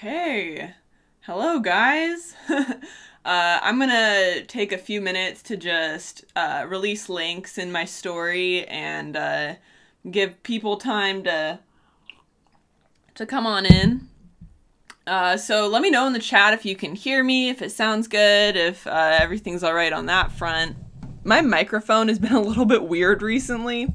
Okay. Hello, guys. I'm gonna take a few minutes to just release links in my story and give people time to come on in. So let me know in the chat if you can hear me, if it sounds good, if everything's all right on that front. My microphone has been a little bit weird recently,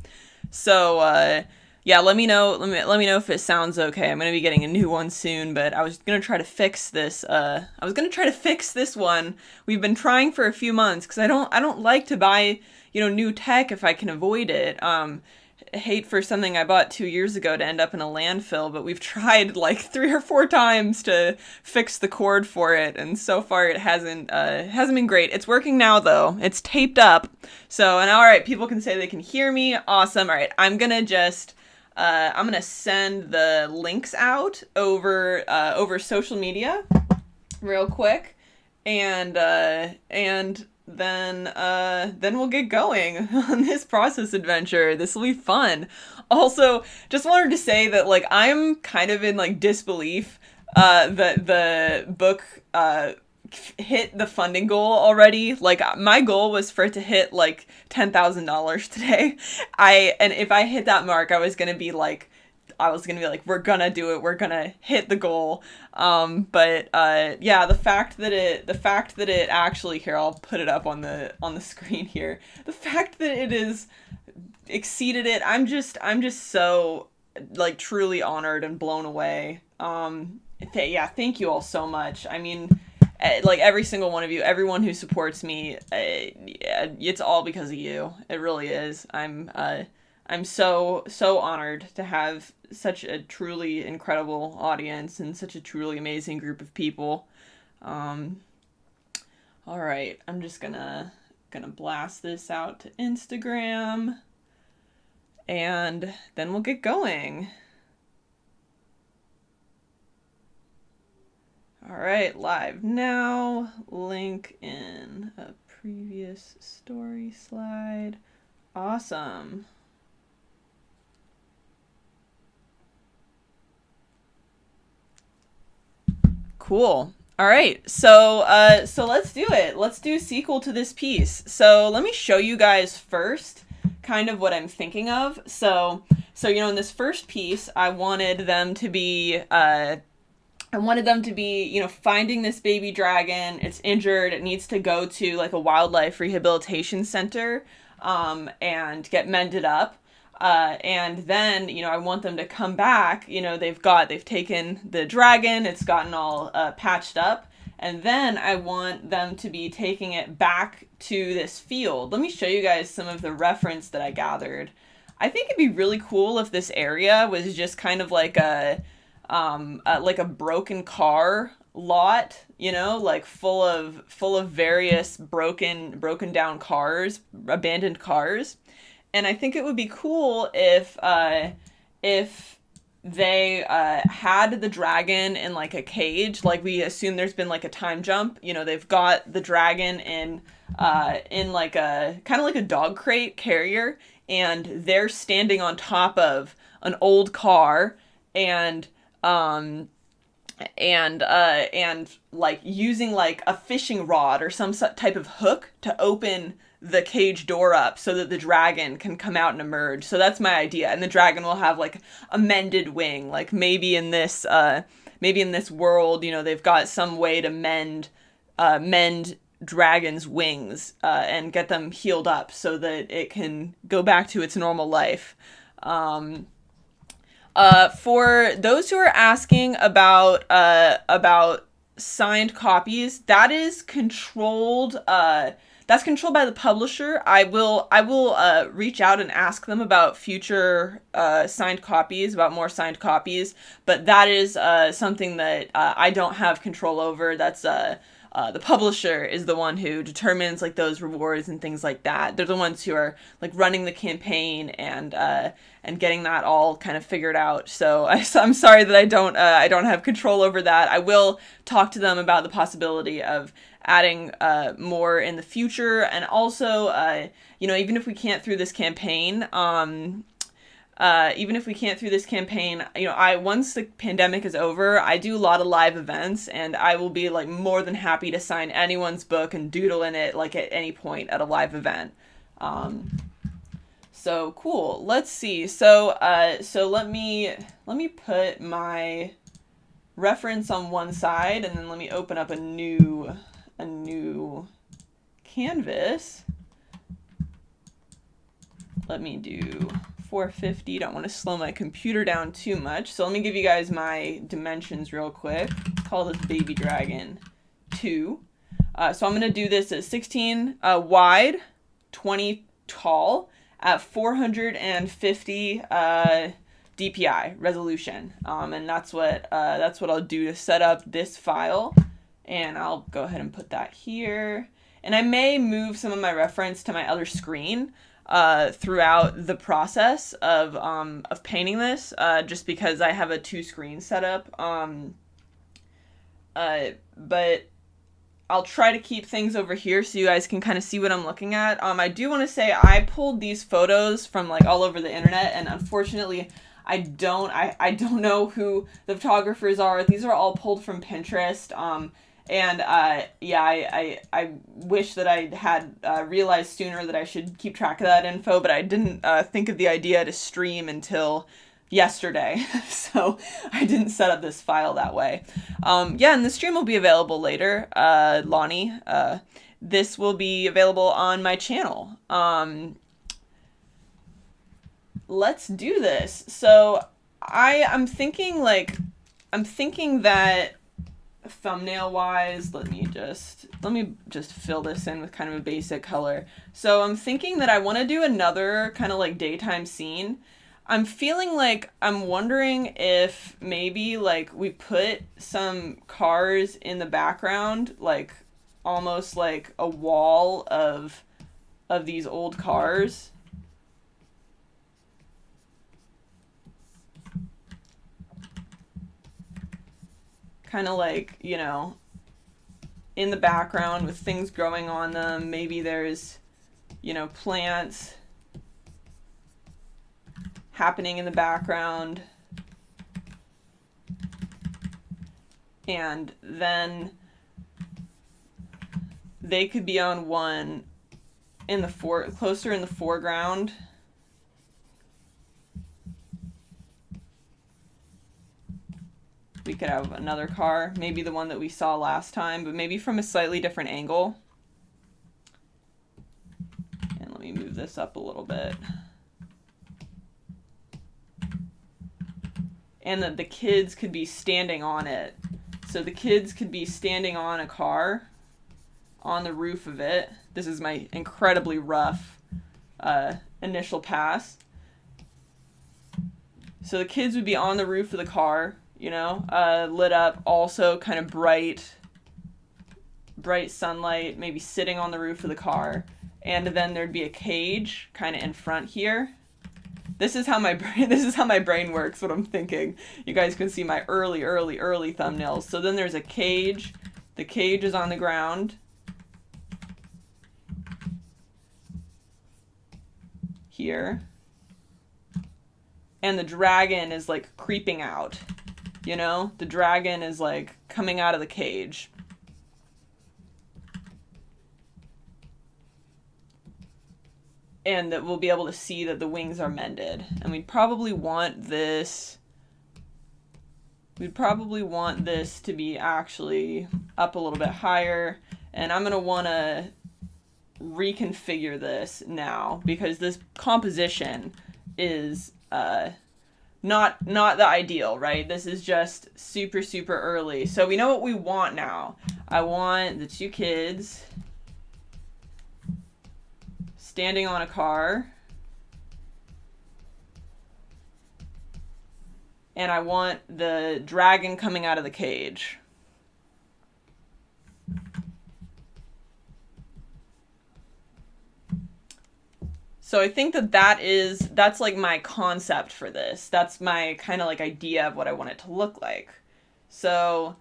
so yeah, let me know. Let me know if it sounds okay. I'm gonna be getting a new one soon, but I was gonna try to fix this. I was gonna try to fix this one. We've been trying for a few months because I don't like to buy new tech if I can avoid it. Hate for something I bought 2 years ago to end up in a landfill, but we've tried like 3 or 4 times to fix the cord for it, and so far it hasn't been great. It's working now though. It's taped up. So, and all right, people can say they can hear me. Awesome. All right, I'm gonna send the links out over social media real quick, and then we'll get going on this process adventure. This will be fun. Also, just wanted to say that like I'm kind of in like disbelief that the book hit the funding goal already. Like my goal was for it to hit like $10,000 today. And if I hit that mark, I was gonna be like, we're gonna do it. We're gonna hit the goal. But yeah, the fact that it actually, here, I'll put it up on the screen here. The fact that it is exceeded it, I'm just so like truly honored and blown away. Yeah, thank you all so much. I mean, like every single one of you, everyone who supports me, it's all because of you. It really is. I'm so honored to have such a truly incredible audience and such a truly amazing group of people. All right, I'm just gonna blast this out to Instagram, and then we'll get going. All right, live now. Link in a previous story slide. Awesome. Cool. All right. So let's do it. Let's do a sequel to this piece. So let me show you guys first kind of what I'm thinking of. So in this first piece, I wanted them to be finding this baby dragon. It's injured. It needs to go to like a wildlife rehabilitation center and get mended up. And then, I want them to come back. They've taken the dragon, it's gotten all patched up. And then I want them to be taking it back to this field. Let me show you guys some of the reference that I gathered. I think it'd be really cool if this area was just kind of like a broken car lot, like full of various broken down cars, abandoned cars. And I think it would be cool if they had the dragon in like a cage. Like we assume there's been like a time jump. They've got the dragon in like a kind of like a dog crate carrier, and they're standing on top of an old car and like using like a fishing rod or some type of hook to open the cage door up so that the dragon can come out and emerge. So that's my idea. And the dragon will have like a mended wing. Like maybe in this world, they've got some way to mend dragon's wings and get them healed up so that it can go back to its normal life. For those who are asking about signed copies, that is controlled. That's controlled by the publisher. I will reach out and ask them about future signed copies, about more signed copies. But that is something that I don't have control over. That's the publisher is the one who determines like those rewards and things like that. They're the ones who are like running the campaign and getting that all kind of figured out. So I'm sorry that I don't have control over that. I will talk to them about the possibility of adding more in the future, and also even if we can't through this campaign, even if we can't through this campaign, I once the pandemic is over, I do a lot of live events, and I will be like more than happy to sign anyone's book and doodle in it like at any point at a live event. So cool. Let's see. So let me put my reference on one side, and then let me open up a new canvas. Let me do 450. Don't want to slow my computer down too much. So let me give you guys my dimensions real quick. Let's call this Baby Dragon 2. So I'm going to do this at 16 wide, 20 tall, at 450 DPI resolution. And that's what I'll do to set up this file. And I'll go ahead and put that here. And I may move some of my reference to my other screen throughout the process of painting this, just because I have a 2-screen setup. But I'll try to keep things over here so you guys can kind of see what I'm looking at. I do want to say I pulled these photos from like all over the internet, and unfortunately I don't know who the photographers are. These are all pulled from Pinterest. And I wish that I had realized sooner that I should keep track of that info, but I didn't think of the idea to stream until yesterday, so I didn't set up this file that way. And the stream will be available later, Lonnie. This will be available on my channel. Let's do this. So I'm thinking that thumbnail wise, let me just fill this in with kind of a basic color. So I'm thinking that I want to do another kind of like daytime scene. I'm wondering if maybe like we put some cars in the background, like almost like a wall of these old cars. Kind of like, in the background with things growing on them. Maybe there's, plants happening in the background. And then they could be on one closer in the foreground. We could have another car, maybe the one that we saw last time, but maybe from a slightly different angle. And let me move this up a little bit. And that the kids could be standing on it. So the kids could be standing on a car, on the roof of it. This is my incredibly rough initial pass. So the kids would be on the roof of the car, lit up, also kind of bright sunlight, maybe sitting on the roof of the car. And then there'd be a cage kind of in front here. This is how my brain works, what I'm thinking. You guys can see my early thumbnails. So then there's a cage. The cage is on the ground. Here. And the dragon is like creeping out. The dragon is like coming out of the cage. And that we'll be able to see that the wings are mended. And we'd probably want this to be actually up a little bit higher. And I'm going to want to reconfigure this now because this composition is not the ideal, right? This is just super early. So we know what we want now. I want the two kids standing on a car. And I want the dragon coming out of the cage. So I think that's like my concept for this. That's my kind of like idea of what I want it to look like. So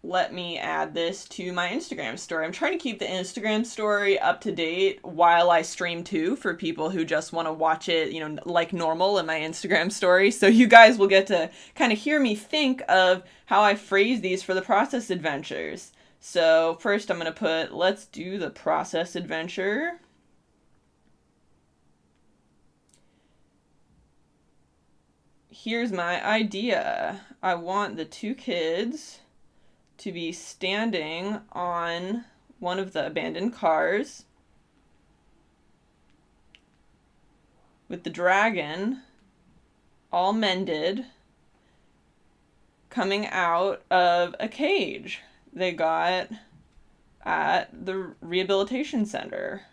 let me add this to my Instagram story. I'm trying to keep the Instagram story up to date while I stream too, for people who just want to watch it, you know, like normal in my Instagram story. So you guys will get to kind of hear me think of how I phrase these for the process adventures. So first I'm going to put, let's do the process adventure. Here's my idea. I want the two kids to be standing on one of the abandoned cars with the dragon all mended coming out of a cage they got at the rehabilitation center.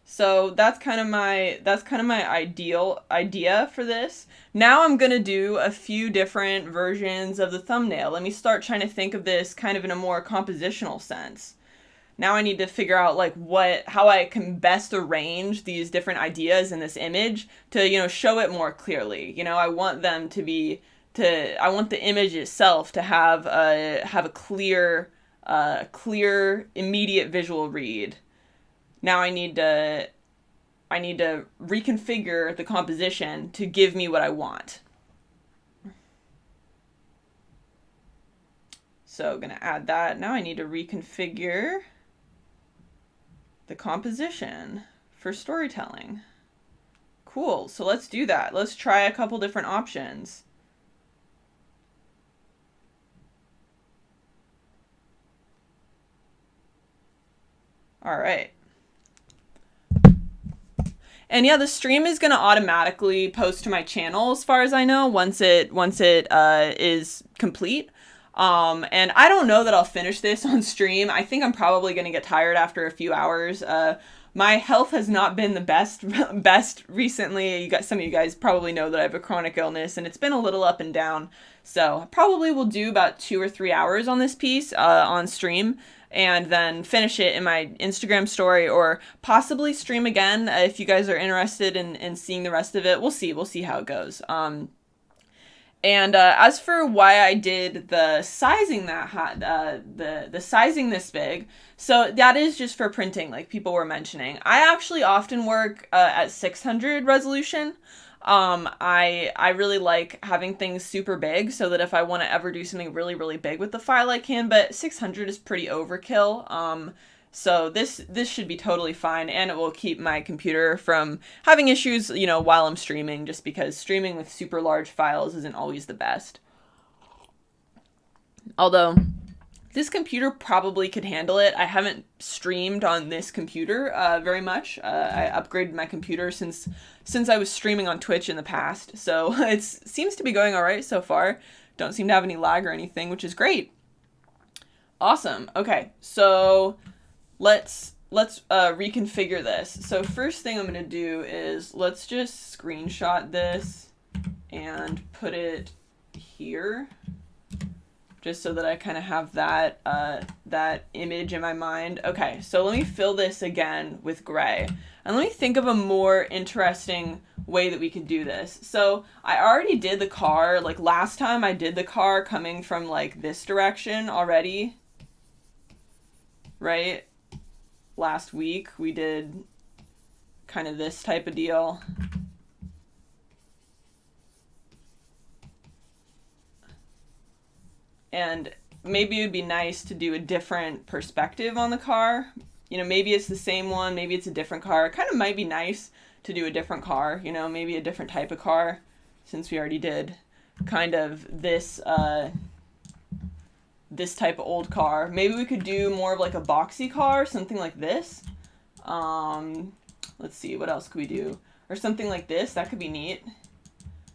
So that's kind of my ideal idea for this. Now I'm going to do a few different versions of the thumbnail. Let me start trying to think of this kind of in a more compositional sense. Now I need to figure out like how I can best arrange these different ideas in this image to, you know, show it more clearly. You know, I want them to be I want the image itself to have a clear immediate visual read. Now I need to reconfigure the composition to give me what I want. So I'm going to add that. Now I need to reconfigure the composition for storytelling. Cool. So let's do that. Let's try a couple different options. All right. And yeah, the stream is going to automatically post to my channel as far as I know once it is complete. And I don't know that I'll finish this on stream. I think I'm probably going to get tired after a few hours. My health has not been the best recently. Some of you guys probably know that I have a chronic illness and it's been a little up and down. So I probably will do about 2 or 3 hours on this piece on stream, and then finish it in my Instagram story, or possibly stream again if you guys are interested in seeing the rest of it. We'll see how it goes. And as for why I did the sizing the sizing this big, so that is just for printing, like people were mentioning. I actually often work at 600 resolution. I really like having things super big so that if I want to ever do something really, really big with the file, I can, but 600 is pretty overkill. So this should be totally fine, and it will keep my computer from having issues, you know, while I'm streaming, just because streaming with super large files isn't always the best. Although this computer probably could handle it. I haven't streamed on this computer very much. I upgraded my computer since I was streaming on Twitch in the past, so it seems to be going all right so far. Don't seem to have any lag or anything, which is great. Awesome. Okay, so let's reconfigure this. So first thing I'm going to do is let's just screenshot this and put it here, just so that I kind of have that image in my mind. Okay, so let me fill this again with gray. And let me think of a more interesting way that we could do this. So I already did the car, like last time I did the car coming from like this direction already, right? Last week we did kind of this type of deal. And maybe it would be nice to do a different perspective on the car. You know, maybe it's the same one, maybe it's a different car. It kind of might be nice to do a different car, you know, maybe a different type of car, since we already did kind of this this type of old car. Maybe we could do more of like a boxy car, something like this. Let's see, what else could we do? Or something like this, that could be neat.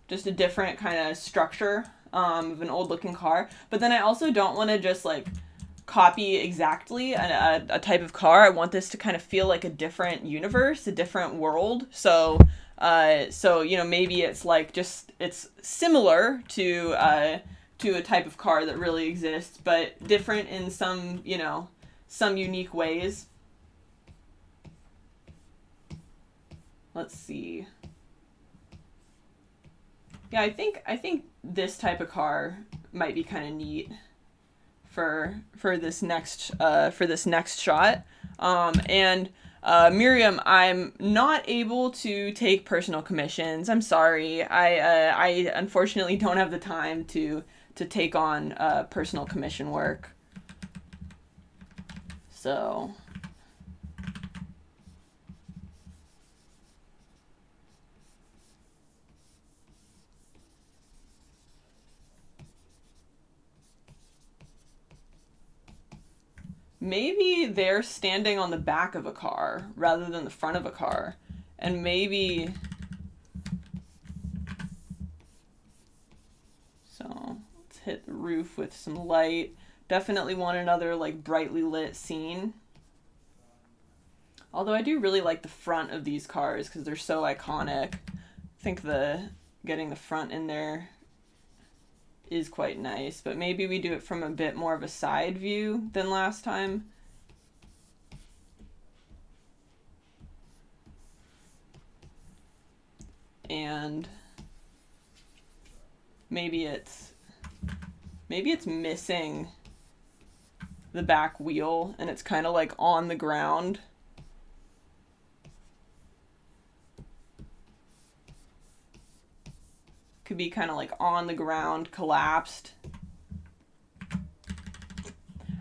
Just a different kind of structure of an old looking car. But then I also don't want to just like copy exactly a type of car. I want this to kind of feel like a different universe, a different world. So you know, maybe it's like just, it's similar to a type of car that really exists, but different in some, you know, some unique ways. Let's see. Yeah, I think this type of car might be kind of neat for this next shot. And Miriam, I'm not able to take personal commissions. I'm sorry. I unfortunately don't have the time to take on personal commission work. So maybe they're standing on the back of a car rather than the front of a car. And maybe. So let's hit the roof with some light. Definitely want another like brightly lit scene. Although I do really like the front of these cars because they're so iconic. I think the getting the front in there is quite nice, but maybe we do it from a bit more of a side view than last time. And maybe it's missing the back wheel and it's kind of like on the ground. Could be kind of like on the ground, collapsed.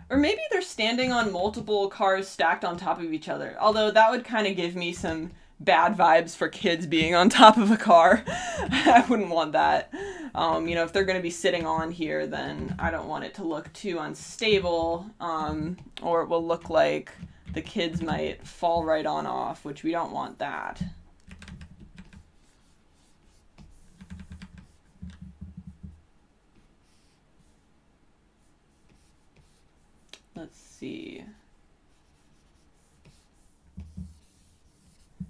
Or maybe they're standing on multiple cars stacked on top of each other. Although that would kind of give me some bad vibes for kids being on top of a car. I wouldn't want that. If they're going to be sitting on here, then I don't want it to look too unstable, or it will look like the kids might fall right on off, which we don't want that. Let's see.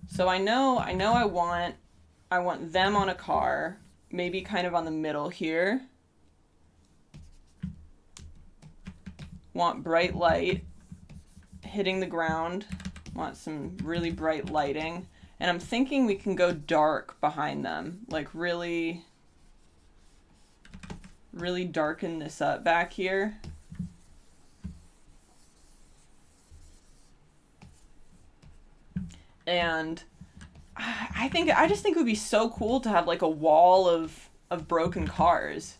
So I know I want them on a car, maybe kind of on the middle here. Want bright light hitting the ground. Want some really bright lighting. And I'm thinking we can go dark behind them, like really darken this up back here. And I just think it would be so cool to have like a wall of broken cars.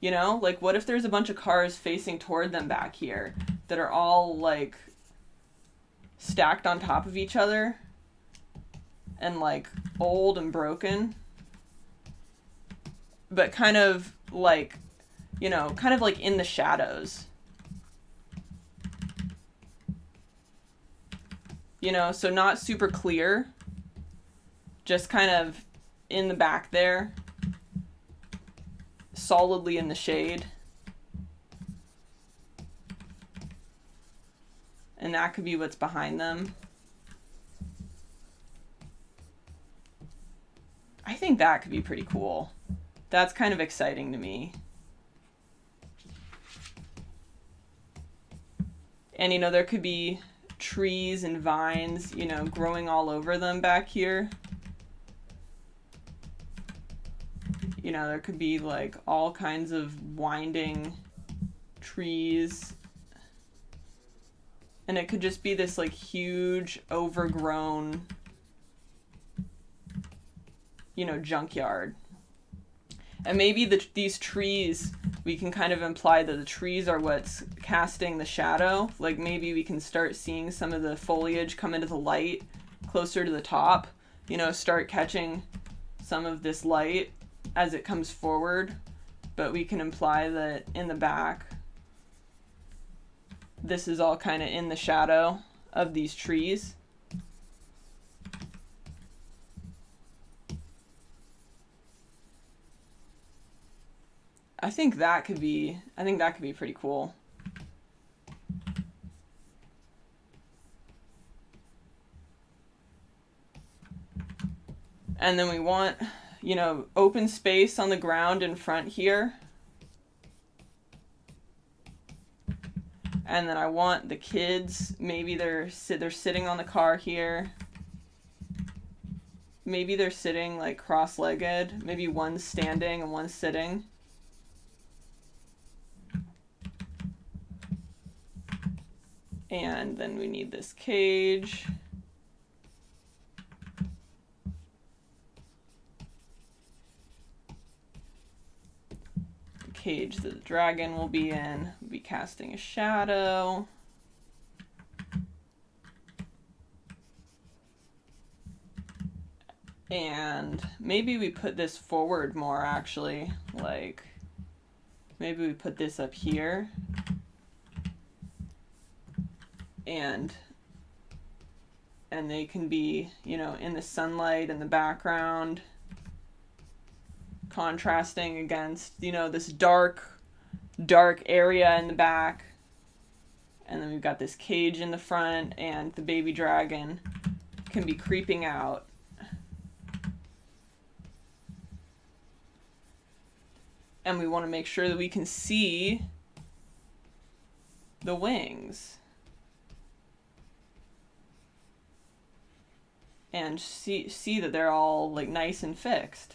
Like what if there's a bunch of cars facing toward them back here that are all like stacked on top of each other and like old and broken, but kind of like in the shadows. So not super clear, just kind of in the back there, solidly in the shade. And that could be what's behind them. I think that could be pretty cool. That's kind of exciting to me. And there could be trees and vines, growing all over them back here. There could be like all kinds of winding trees. And it could just be this like huge overgrown, junkyard. And maybe these trees, we can kind of imply that the trees are what's casting the shadow. Like maybe we can start seeing some of the foliage come into the light closer to the top, start catching some of this light as it comes forward. But we can imply that in the back, this is all kind of in the shadow of these trees. I think that could be pretty cool. And then we want, open space on the ground in front here. And then I want the kids, maybe they're sitting on the car here. maybe they're sitting like cross-legged. Maybe one's standing and one's sitting. And then we need this cage. The cage that the dragon will be in. We'll be casting a shadow. And maybe we put this forward more, actually. Like, maybe we put this up here. And they can be, you know, in the sunlight in the background, contrasting against, you know, this dark area in the back. And then we've got this cage in the front, and the baby dragon can be creeping out. And we want to make sure that we can see the wings. And see that they're all like nice and fixed.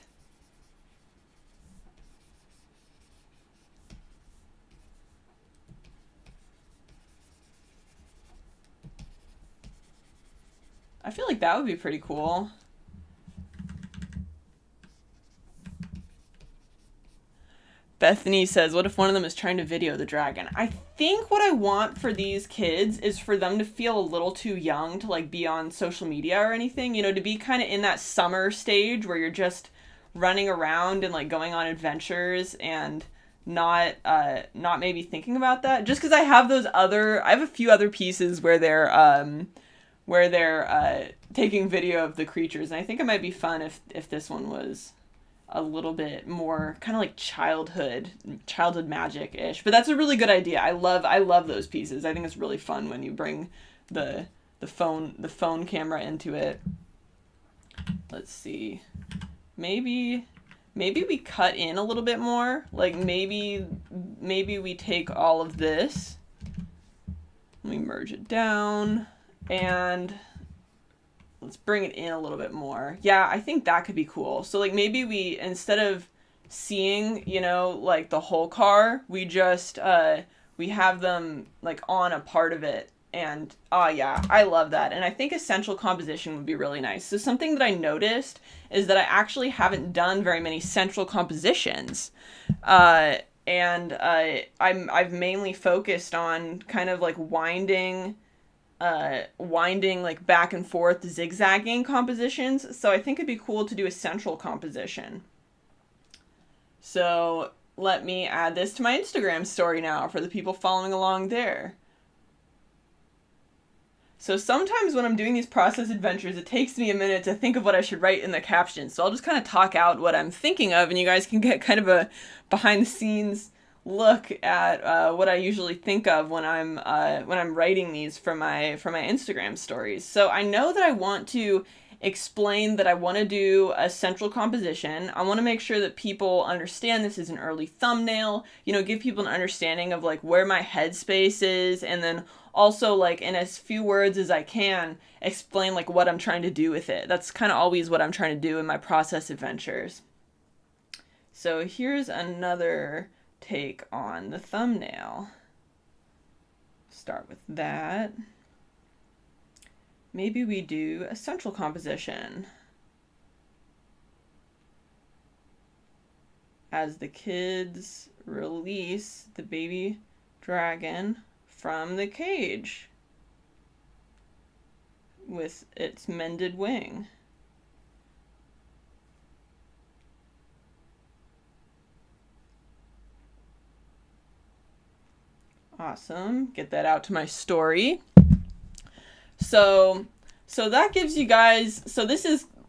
I feel like that would be pretty cool. Bethany says, what if one of them is trying to video the dragon? I think what I want for these kids is for them to feel a little too young to like be on social media or anything, you know, to be kind of in that summer stage where you're just running around and like going on adventures and not maybe thinking about that. Just because I have a few other pieces where they're taking video of the creatures, and I think it might be fun if this one was a little bit more kind of like childhood magic-ish. But that's a really good idea. I love those pieces. I think it's really fun when you bring the phone camera into it. Let's see. Maybe we cut in a little bit more. Like maybe we take all of this. Let me merge it down and let's bring it in a little bit more. Yeah, I think that could be cool. So like maybe we, instead of seeing, you know, like the whole car, we just, we have them like on a part of it. And, yeah, I love that. And I think essential composition would be really nice. So something that I noticed is that I actually haven't done very many central compositions. I've mainly focused on kind of like winding like back and forth zigzagging compositions. So I think it'd be cool to do a central composition. So let me add this to my Instagram story now for the people following along there. So sometimes when I'm doing these process adventures, it takes me a minute to think of what I should write in the caption. So I'll just kind of talk out what I'm thinking of, and you guys can get kind of a behind the scenes look at what I usually think of when I'm writing these for my Instagram stories. So I know that I want to explain that I want to do a central composition. I want to make sure that people understand this is an early thumbnail, you know, give people an understanding of like where my headspace is, and then also like in as few words as I can explain like what I'm trying to do with it. That's kind of always what I'm trying to do in my process adventures. So here's another take on the thumbnail. Start with that. Maybe we do a central composition. As the kids release the baby dragon from the cage with its mended wing. Awesome. Get that out to my story. So that gives you guys,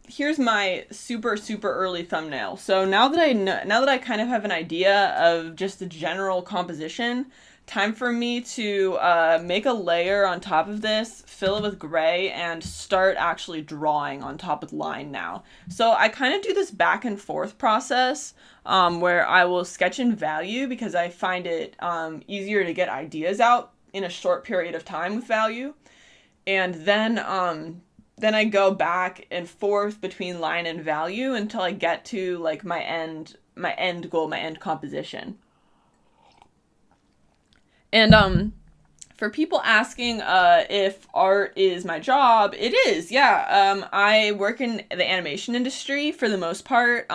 here's my super early thumbnail. So now that I kind of have an idea of just the general composition, time for me to make a layer on top of this, fill it with gray, and start actually drawing on top of the line now. So I kind of do this back and forth process where I will sketch in value because I find it easier to get ideas out in a short period of time with value. And then then I go back and forth between line and value until I get to like my end goal, my end composition. And for people asking if art is my job, it is. Yeah. I work in the animation industry for the most part.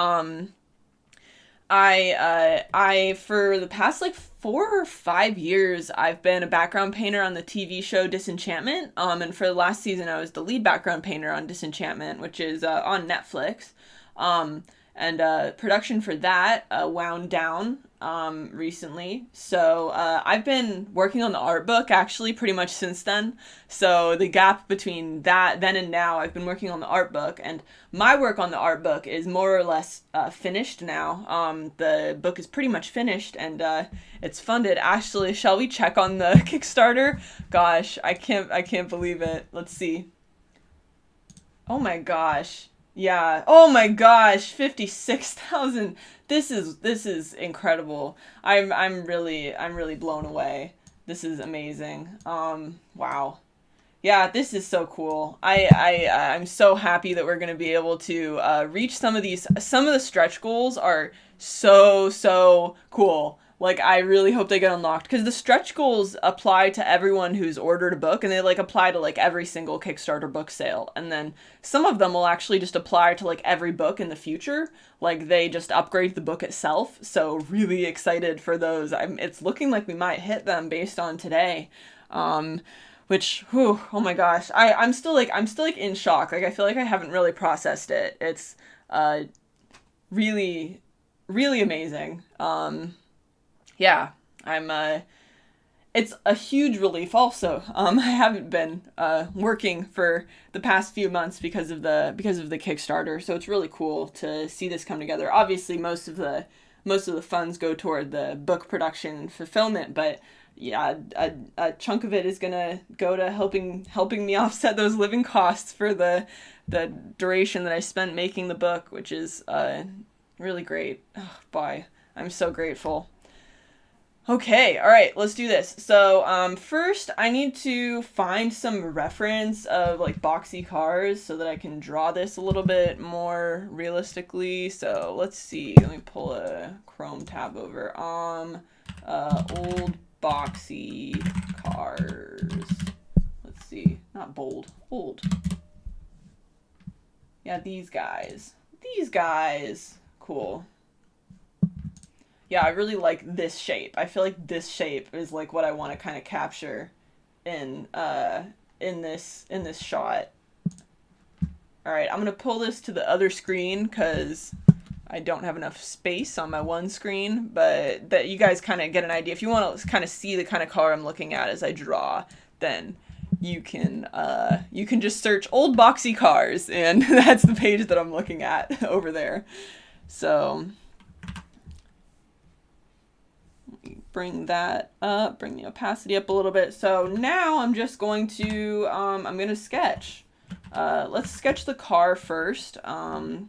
I for the past like 4 or 5 years, I've been a background painter on the TV show Disenchantment. And for the last season, I was the lead background painter on Disenchantment, which is on Netflix. And production for that wound down recently. So I've been working on the art book actually pretty much since then. So the gap between that then and now, I've been working on the art book, and my work on the art book is more or less finished now. The book is pretty much finished, and it's funded. Actually, shall we check on the Kickstarter? Gosh, I can't believe it. Let's see. Oh my gosh. Yeah. Oh my gosh, 56,000. This is incredible. I'm really blown away. This is amazing. Wow. Yeah, this is so cool. I'm so happy that we're going to be able to reach some of these. Some of the stretch goals are so cool. Like, I really hope they get unlocked, because the stretch goals apply to everyone who's ordered a book, and they like apply to like every single Kickstarter book sale. And then some of them will actually just apply to like every book in the future. Like, they just upgrade the book itself. So really excited for those. It's looking like we might hit them based on today. Which, whew, oh my gosh, I'm still in shock. Like, I feel like I haven't really processed it. It's really amazing. Yeah, it's a huge relief also. I haven't been working for the past few months because of the Kickstarter, so it's really cool to see this come together. Obviously, most of the funds go toward the book production and fulfillment, but yeah, a chunk of it is gonna go to helping me offset those living costs for the duration that I spent making the book, which is really great. Oh, boy, I'm so grateful. Okay, all right, let's do this. So first I need to find some reference of like boxy cars so that I can draw this a little bit more realistically. So let's see, let me pull a Chrome tab over. Old boxy cars. Let's see, not bold, old. Yeah, these guys. Cool. Yeah, I really like this shape. I feel like this shape is like what I want to kind of capture in this shot. All right, I'm gonna pull this to the other screen because I don't have enough space on my one screen, but that you guys kind of get an idea. If you want to kind of see the kind of color I'm looking at as I draw, then you can just search old boxy cars, and that's the page that I'm looking at over there. So bring that up, bring the opacity up a little bit. So now I'm just going to, I'm going to sketch. Let's sketch the car first. I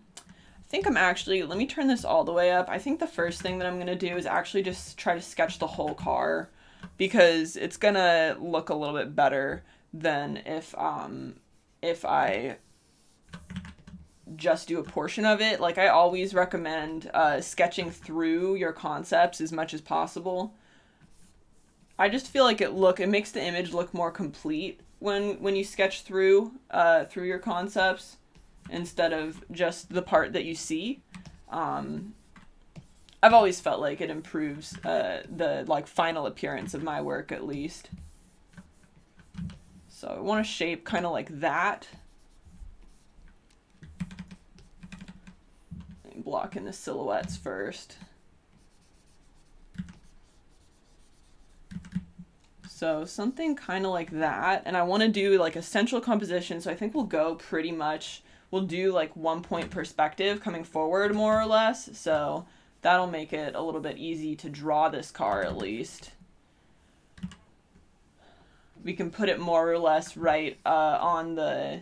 think let me turn this all the way up. I think the first thing that I'm going to do is actually just try to sketch the whole car, because it's going to look a little bit better than if I just do a portion of it. Like, I always recommend sketching through your concepts as much as possible. I just feel like it makes the image look more complete when you sketch through your concepts instead of just the part that you see. I've always felt like it improves the like final appearance of my work, at least. So I want to shape kind of like that. Block in the silhouettes first. So something kind of like that. And I want to do like a central composition. So I think we'll do like 1 point perspective coming forward, more or less. So that'll make it a little bit easy to draw this car, at least. We can put it more or less right on the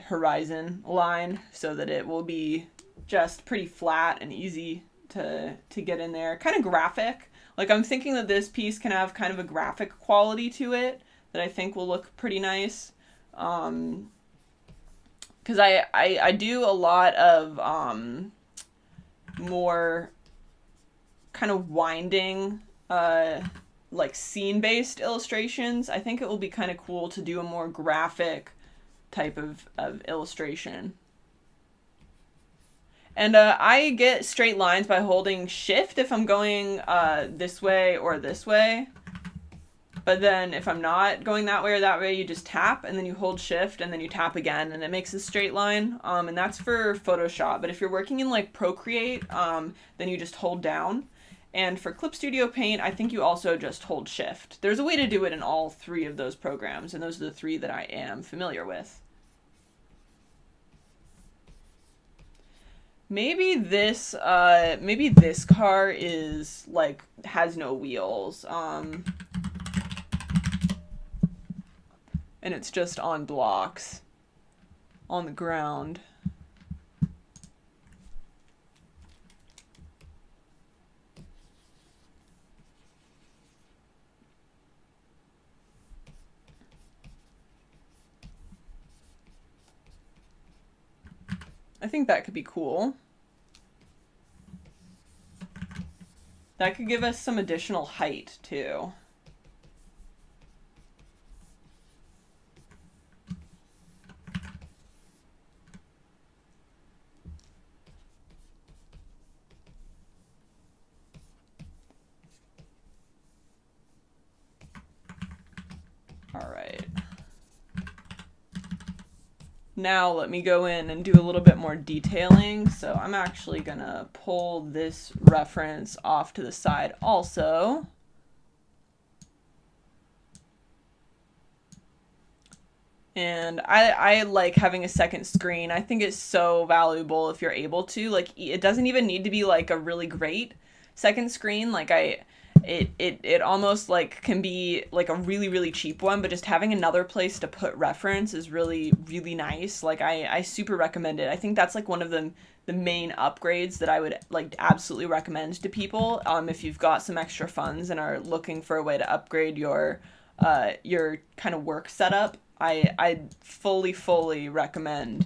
horizon line so that it will be just pretty flat and easy to get in there. Kind of graphic. Like, I'm thinking that this piece can have kind of a graphic quality to it that I think will look pretty nice. because I do a lot of more kind of winding like scene-based illustrations. I think it will be kind of cool to do a more graphic type of illustration. And I get straight lines by holding shift if I'm going this way or this way. But then if I'm not going that way or that way, you just tap and then you hold shift and then you tap again and it makes a straight line. And that's for Photoshop. But if you're working in like Procreate, then you just hold down. And for Clip Studio Paint, I think you also just hold shift. There's a way to do it in all three of those programs, and those are the three that I am familiar with. Maybe this car is like has no wheels. And it's just on blocks on the ground. I think that could be cool. That could give us some additional height too. All right. Now let me go in and do a little bit more detailing. So I'm actually gonna pull this reference off to the side also. And I like having a second screen. I think it's so valuable if you're able to. Like, it doesn't even need to be like a really great second screen. Like it almost like can be like a really, really cheap one, but just having another place to put reference is really, really nice. Like I super recommend it. I think that's like one of the main upgrades that I would like absolutely recommend to people. If you've got some extra funds and are looking for a way to upgrade your kind of work setup, I fully recommend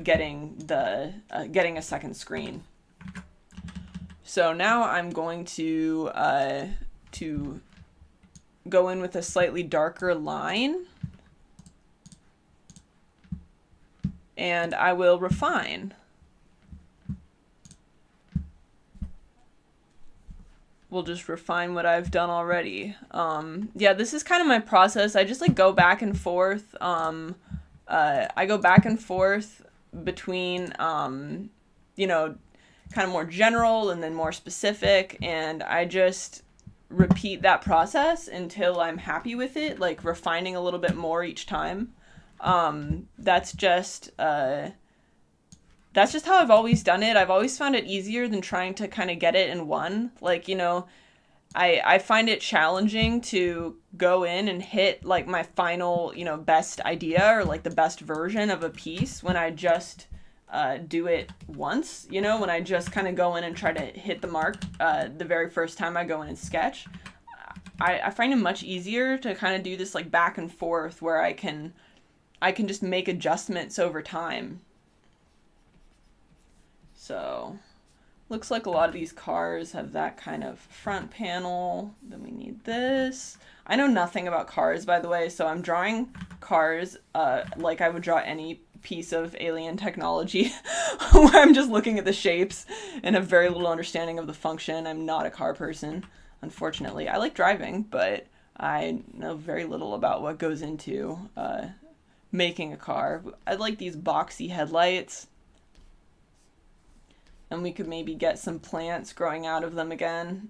getting a second screen. So now I'm going to go in with a slightly darker line, and I will refine. We'll just refine what I've done already. Yeah, this is kind of my process. I just like go back and forth. I go back and forth between, you know, kind of more general and then more specific, and I just repeat that process until I'm happy with it, like refining a little bit more each time. That's just how I've always done it. I've always found it easier than trying to kind of get it in one. Like, you know, I find it challenging to go in and hit like my final, you know, best idea or like the best version of a piece when I just do it once, you know, when I just kind of go in and try to hit the mark the very first time I go in and sketch. I find it much easier to kind of do this like back and forth where I can just make adjustments over time. So looks like a lot of these cars have that kind of front panel. Then we need this. I know nothing about cars, by the way, so I'm drawing cars like I would draw any piece of alien technology where I'm just looking at the shapes and have very little understanding of the function. I'm not a car person, unfortunately. I like driving, but I know very little about what goes into making a car. I like these boxy headlights, and we could maybe get some plants growing out of them again.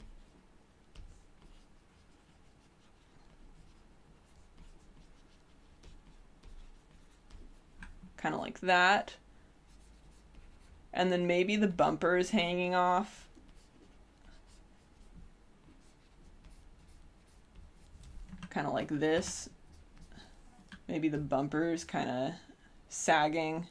Kind of like that. And then maybe the bumpers hanging off. Kind of like this. Maybe the bumpers kind of sagging.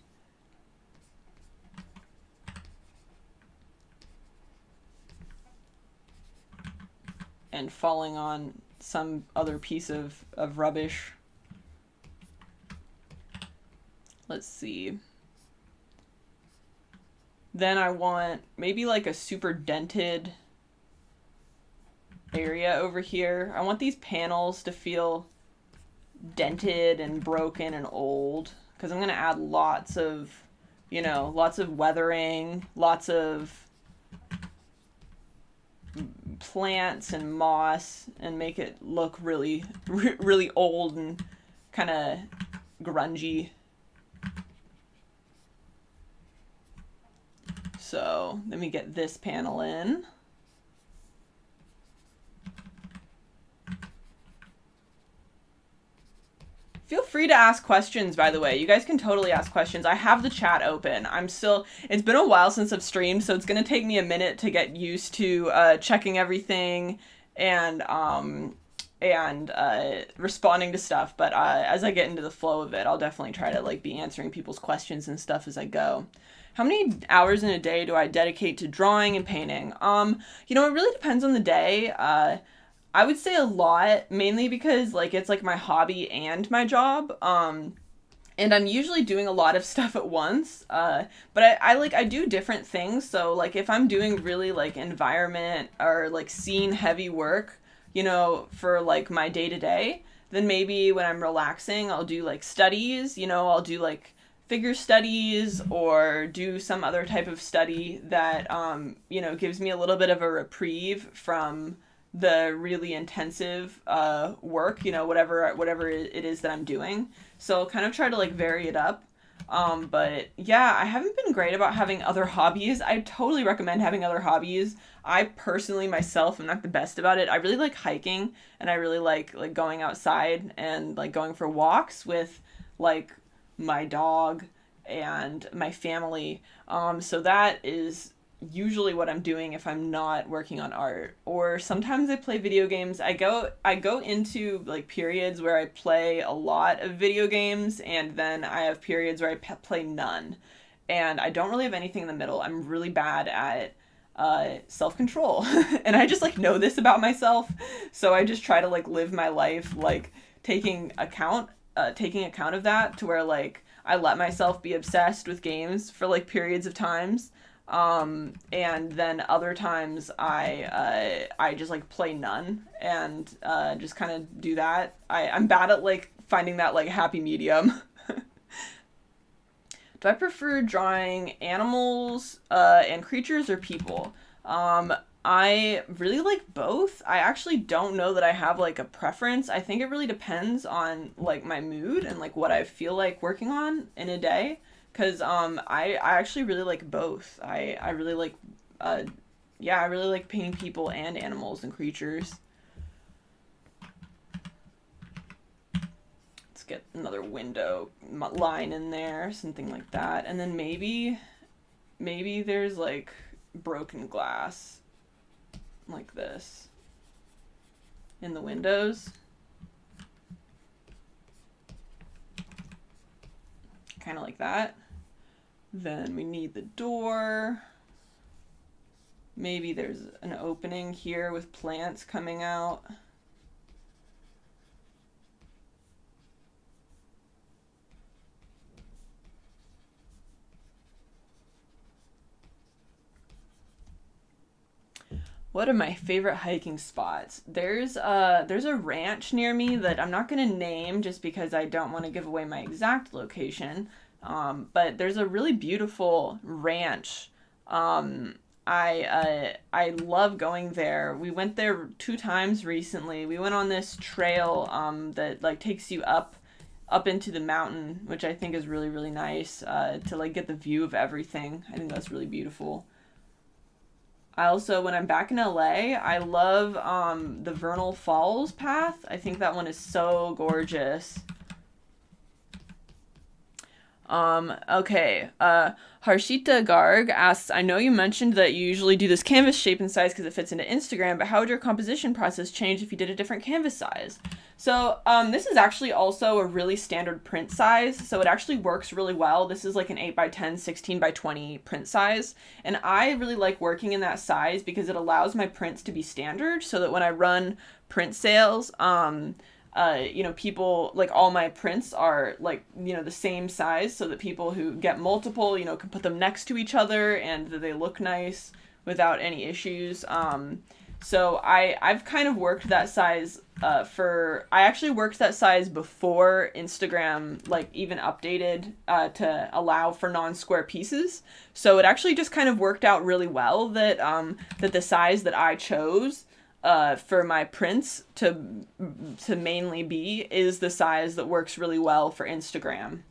And falling on some other piece of rubbish. Let's see. Then I want maybe like a super dented area over here. I want these panels to feel dented and broken and old, because I'm going to add lots of, lots of weathering, lots of plants and moss, and make it look really, really old and kind of grungy. So let me get this panel in. Feel free to ask questions, by the way. You guys can totally ask questions. I have the chat open. It's been a while since I've streamed, so it's going to take me a minute to get used to checking everything and responding to stuff. But as I get into the flow of it, I'll definitely try to be answering people's questions and stuff as I go. How many hours in a day do I dedicate to drawing and painting? It really depends on the day. I would say a lot, mainly because it's my hobby and my job. And I'm usually doing a lot of stuff at once. But I do different things. So if I'm doing really environment or scene heavy work, for my day to day, then maybe when I'm relaxing, I'll do studies, I'll do figure studies or do some other type of study that, gives me a little bit of a reprieve from the really intensive work, whatever it is that I'm doing. So I'll kind of try to vary it up. But yeah, I haven't been great about having other hobbies. I totally recommend having other hobbies. I personally myself am not the best about it. I really like hiking, and I really like going outside and going for walks with my dog and my family. So that is usually what I'm doing if I'm not working on art. Or sometimes I play video games. I go into periods where I play a lot of video games, and then I have periods where I play none. And I don't really have anything in the middle. I'm really bad at self-control. And I just know this about myself. So I just try to live my life taking account of that, to where I let myself be obsessed with games for periods of times. And then other times I just play none and just kind of do that. I'm bad at finding that happy medium. Do I prefer drawing animals and creatures or people? I really like both. I actually don't know that I have a preference. I think it really depends on my mood and what I feel like working on in a day. Because I actually really like both. I really like I really like painting people and animals and creatures. Let's get another window line in there, something like that. And then maybe there's broken glass like this in the windows. Kind of like that. Then we need the door. Maybe there's an opening here with plants coming out. What are my favorite hiking spots? There's a ranch near me that I'm not going to name just because I don't want to give away my exact location. But there's a really beautiful ranch. I love going there. We went there 2 times recently. We went on this trail that takes you up into the mountain, which I think is really, really nice to get the view of everything. I think that's really beautiful. I also, when I'm back in LA, I love the Vernal Falls path. I think that one is so gorgeous. Okay. Harshita Garg asks, I know you mentioned that you usually do this canvas shape and size because it fits into Instagram, but how would your composition process change if you did a different canvas size? So, this is actually also a really standard print size, so it actually works really well. This is an 8x10, 16x20 print size, and I really like working in that size because it allows my prints to be standard, so that when I run print sales, you know, people, like all my prints are like, you know, the same size so that people who get multiple, you know, can put them next to each other and that they look nice without any issues. So I've kind of worked that size I actually worked that size before Instagram like even updated to allow for non-square pieces. So it actually just kind of worked out really well that that the size that I chose for my prints to mainly be is the size that works really well for Instagram.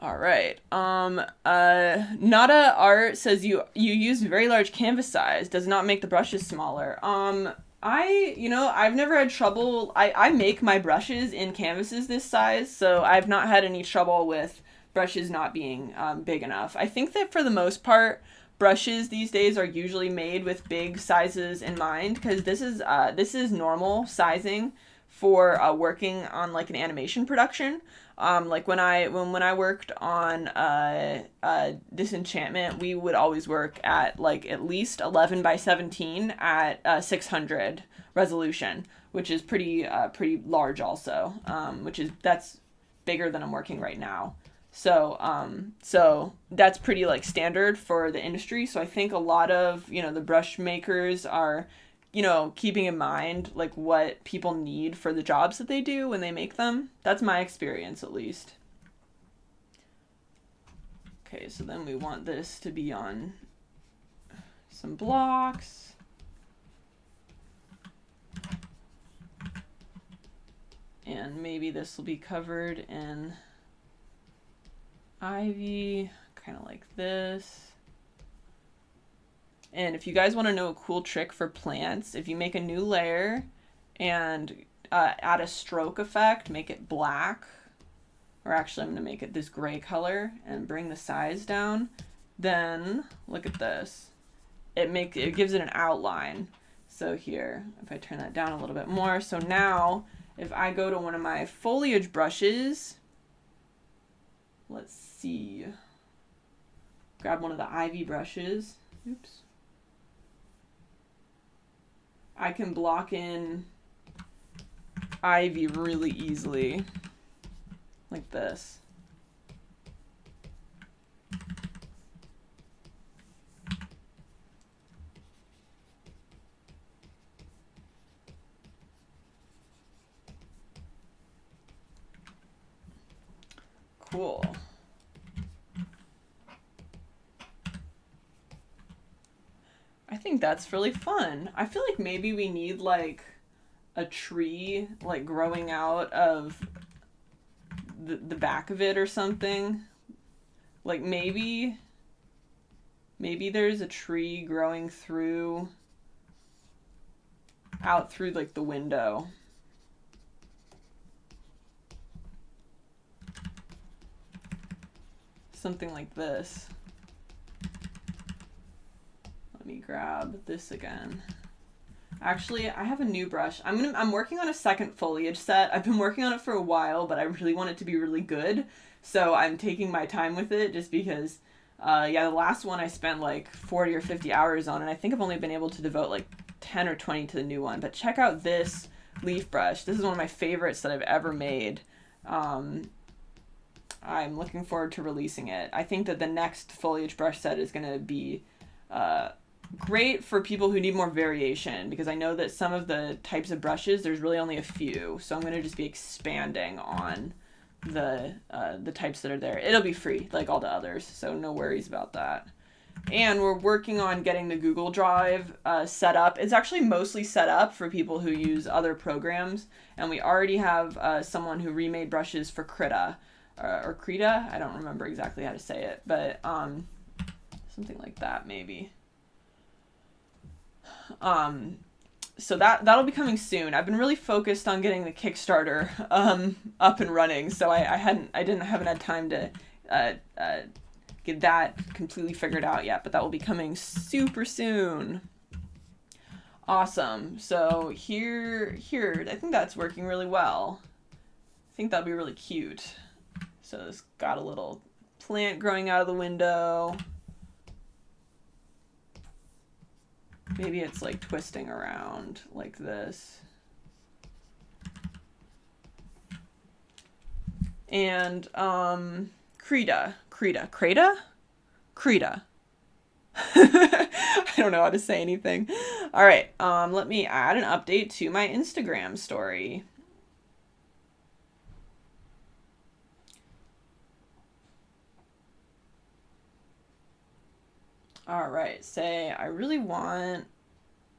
All right. Nada Art says you use very large canvas size. Does not make the brushes smaller. I've never had trouble. I make my brushes in canvases this size, so I've not had any trouble with brushes not being big enough. I think that for the most part, brushes these days are usually made with big sizes in mind because this is normal sizing for working on like an animation production. Like when I worked on Disenchantment, we would always work at like at least 11 by 17 at 600 resolution, which is pretty large also. That's bigger than I'm working right now. So that's pretty like standard for the industry. So I think a lot of, you know, the brush makers are, you know, keeping in mind like what people need for the jobs that they do when they make them. That's my experience at least. Okay, so then we want this to be on some blocks. And maybe this will be covered in ivy, kind of like this. And if you guys want to know a cool trick for plants, if you make a new layer and add a stroke effect, make it black, or actually I'm going to make it this gray color and bring the size down, then look at this. It gives it an outline. So here, if I turn that down a little bit more, so now if I go to one of my foliage brushes, let's see, grab one of the ivy brushes, oops. I can block in ivy really easily, like this. Cool. I think that's really fun. I feel like maybe we need like a tree like growing out of the back of it or something. Like maybe there's a tree growing out through like the window. Something like this. Let me grab this again. Actually, I have a new brush. I'm working on a second foliage set. I've been working on it for a while, but I really want it to be really good. So I'm taking my time with it just because, the last one I spent like 40 or 50 hours on, and I think I've only been able to devote like 10 or 20 to the new one. But check out this leaf brush. This is one of my favorites that I've ever made. I'm looking forward to releasing it. I think that the next foliage brush set is going to be great for people who need more variation, because I know that some of the types of brushes, there's really only a few. So I'm going to just be expanding on the types that are there. It'll be free like all the others, so no worries about that. And we're working on getting the Google Drive set up. It's actually mostly set up for people who use other programs, and we already have someone who remade brushes for Krita, or Krita. I don't remember exactly how to say it, but something like that maybe. So that'll be coming soon. I've been really focused on getting the Kickstarter up and running, so I haven't had time to get that completely figured out yet, but that will be coming super soon. Awesome. So here, I think that's working really well. I think that'll be really cute. So it's got a little plant growing out of the window. Maybe it's like twisting around like this. And Creta. I don't know how to say anything. All right, let me add an update to my Instagram story. All right, say I really want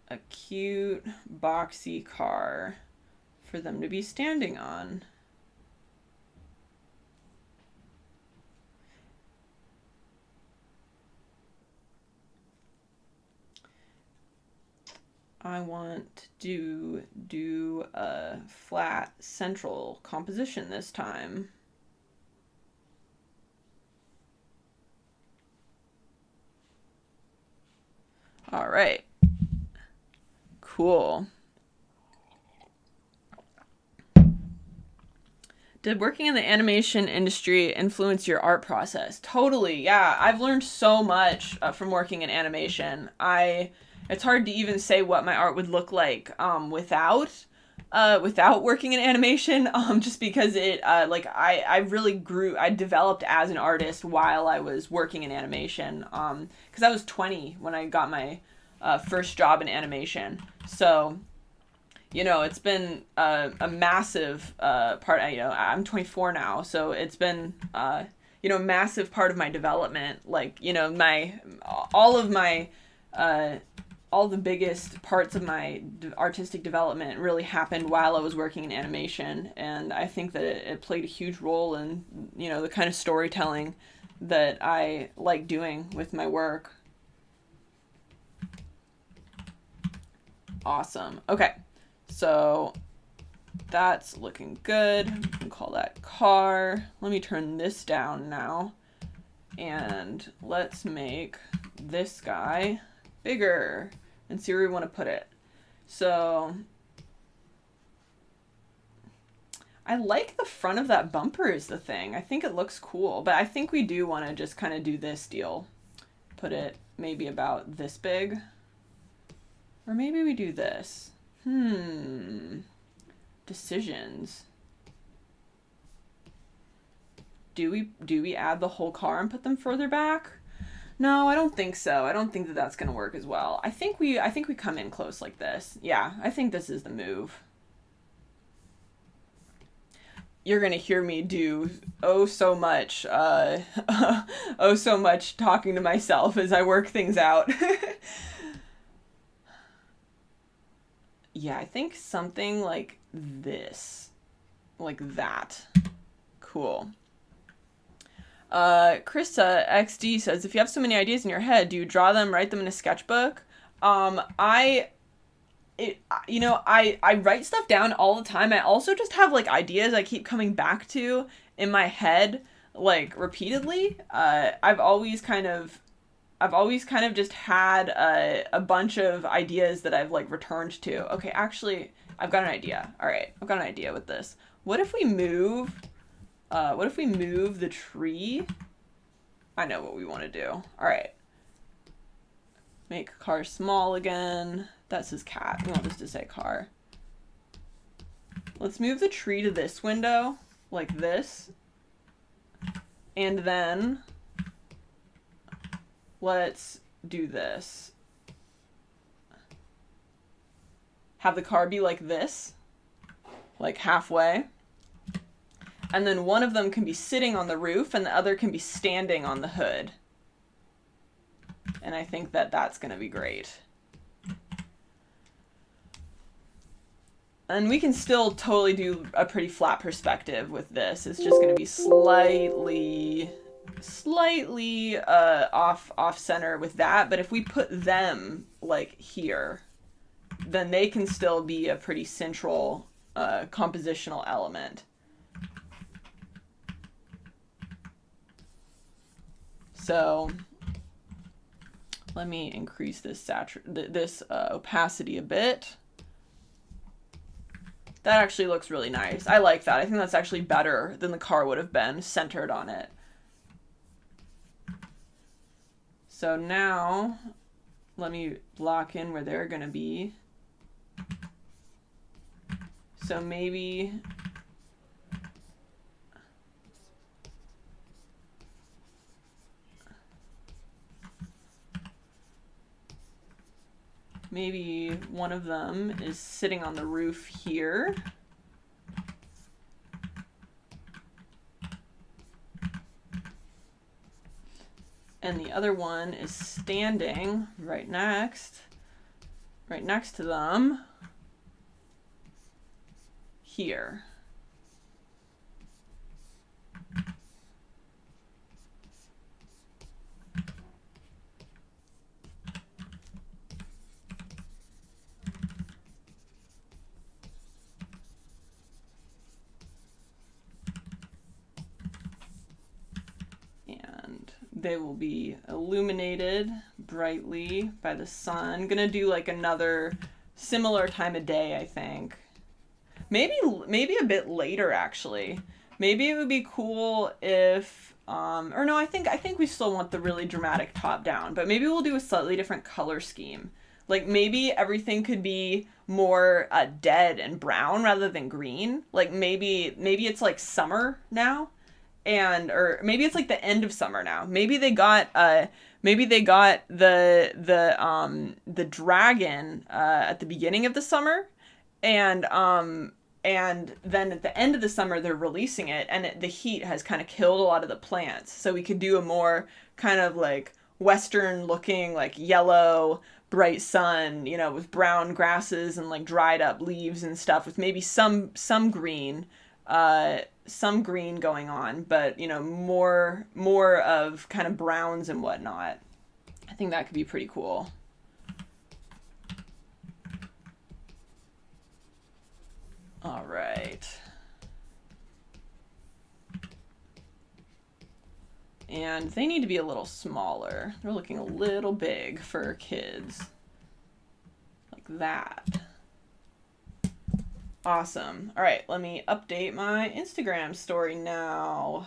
a cute boxy car for them to be standing on. I want to do a flat central composition this time. All right. Cool. Did working in the animation industry influence your art process? Totally. Yeah, I've learned so much from working in animation. It's hard to even say what my art would look like without working in animation, just because I really grew, I developed as an artist while I was working in animation, because I was 20 when I got my first job in animation. So, it's been a massive part. I'm 24 now, so it's been a massive part of my development. Like, all of my all the biggest parts of my artistic development really happened while I was working in animation, and I think that it played a huge role in the kind of storytelling that I like doing with my work. Awesome. Okay, so that's looking good. We can call that car. Let me turn this down now, and let's make this guy bigger and see where we want to put it. So I like the front of that bumper is the thing. I think it looks cool, but I think we do want to just kind of do this deal. Put it maybe about this big. Or maybe we do this. Decisions. Do we add the whole car and put them further back? No, I don't think so. I don't think that that's going to work as well. I think we come in close like this. Yeah, I think this is the move. You're going to hear me do so much talking to myself as I work things out. Yeah, I think something like this. Like that. Cool. Krista XD says, if you have so many ideas in your head, do you draw them, write them in a sketchbook? I write stuff down all the time. I also just have like ideas I keep coming back to in my head, like repeatedly. I've always kind of just had a bunch of ideas that I've like returned to. Okay, actually, I've got an idea. All right, I've got an idea with this. What if we move the tree? I know what we want to do. All right. Make car small again. That says cat. We want this to say car. Let's move the tree to this window, like this. And then let's do this. Have the car be like this, like halfway. And then one of them can be sitting on the roof and the other can be standing on the hood. And I think that that's going to be great. And we can still totally do a pretty flat perspective with this. It's just going to be slightly off center with that. But if we put them like here, then they can still be a pretty central compositional element. So let me increase this opacity a bit. That actually looks really nice. I like that. I think that's actually better than the car would have been centered on it. So now let me block in where they're gonna be. So maybe one of them is sitting on the roof here. And the other one is standing right next to them here. They will be illuminated brightly by the sun. Gonna do like another similar time of day, I think. Maybe a bit later, actually. Maybe it would be cool if, or no, I think we still want the really dramatic top down, but maybe we'll do a slightly different color scheme. Like maybe everything could be more dead and brown rather than green. Like maybe it's like summer now. Or maybe it's like the end of summer now. Maybe they got the dragon at the beginning of the summer, and then at the end of the summer they're releasing it, and the heat has kind of killed a lot of the plants. So we could do a more kind of like Western looking, like yellow, bright sun, you know, with brown grasses and like dried up leaves and stuff, with maybe some green. Some green going on, but you know, more of kind of browns and whatnot. I think that could be pretty cool. All right. And they need to be a little smaller. They're looking a little big for kids. Like that. Awesome. All right, let me update my Instagram story now.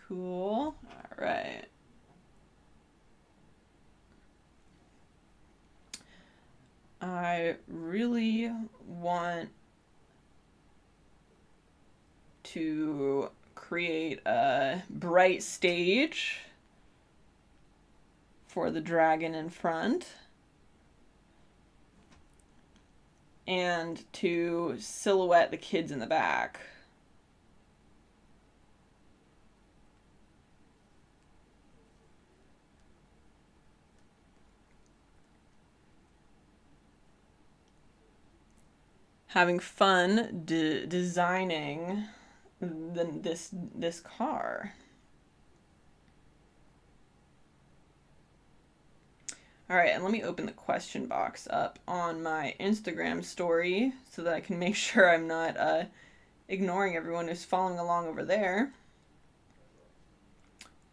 Cool. All right. I really want to create a bright stage for the dragon in front, and to silhouette the kids in the back. Having fun designing this car. All right, and let me open the question box up on my Instagram story so that I can make sure I'm not ignoring everyone who's following along over there.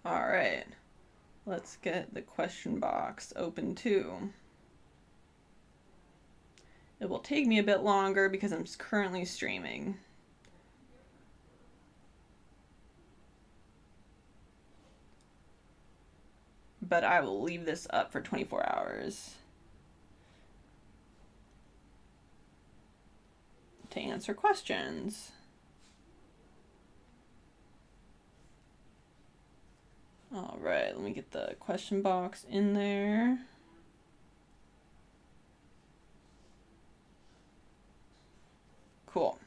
All right, let's get the question box open too. It will take me a bit longer because I'm currently streaming. But I will leave this up for 24 hours to answer questions. All right, let me get the question box in there. Cool.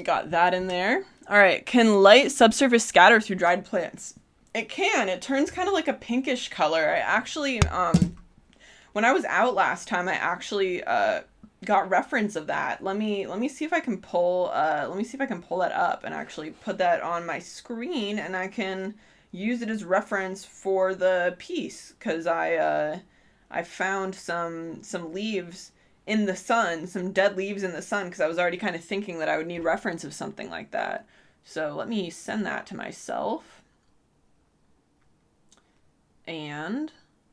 Got that in there. All right, can light subsurface scatter through dried plants? It can. It turns kind of like a pinkish color. I actually, when I was out last time, I actually got reference of that. Let me see if I can pull that up and actually put that on my screen, and I can use it as reference for the piece, because I found some leaves in the sun, some dead leaves in the sun, because I was already kind of thinking that I would need reference of something like that. So let me send that to myself, and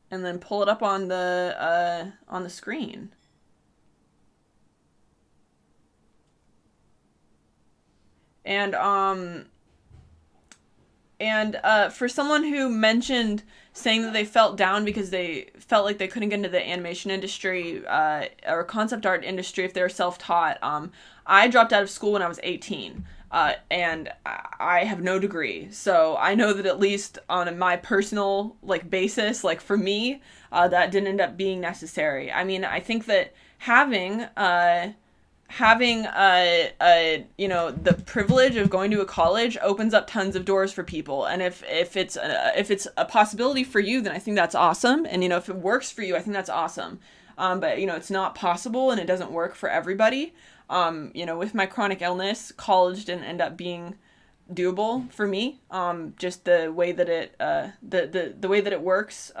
then pull it up on the screen. And for someone who mentioned saying that they felt down because they felt like they couldn't get into the animation industry or concept art industry if they were self-taught, I dropped out of school when I was 18. And I have no degree, so I know that at least on my personal basis, for me, that didn't end up being necessary. I mean, I think that having the privilege of going to a college opens up tons of doors for people, and if it's a possibility for you, then I think that's awesome, and if it works for you, I think that's awesome. But it's not possible, and it doesn't work for everybody. With my chronic illness, college didn't end up being doable for me. Just the way that the way that it works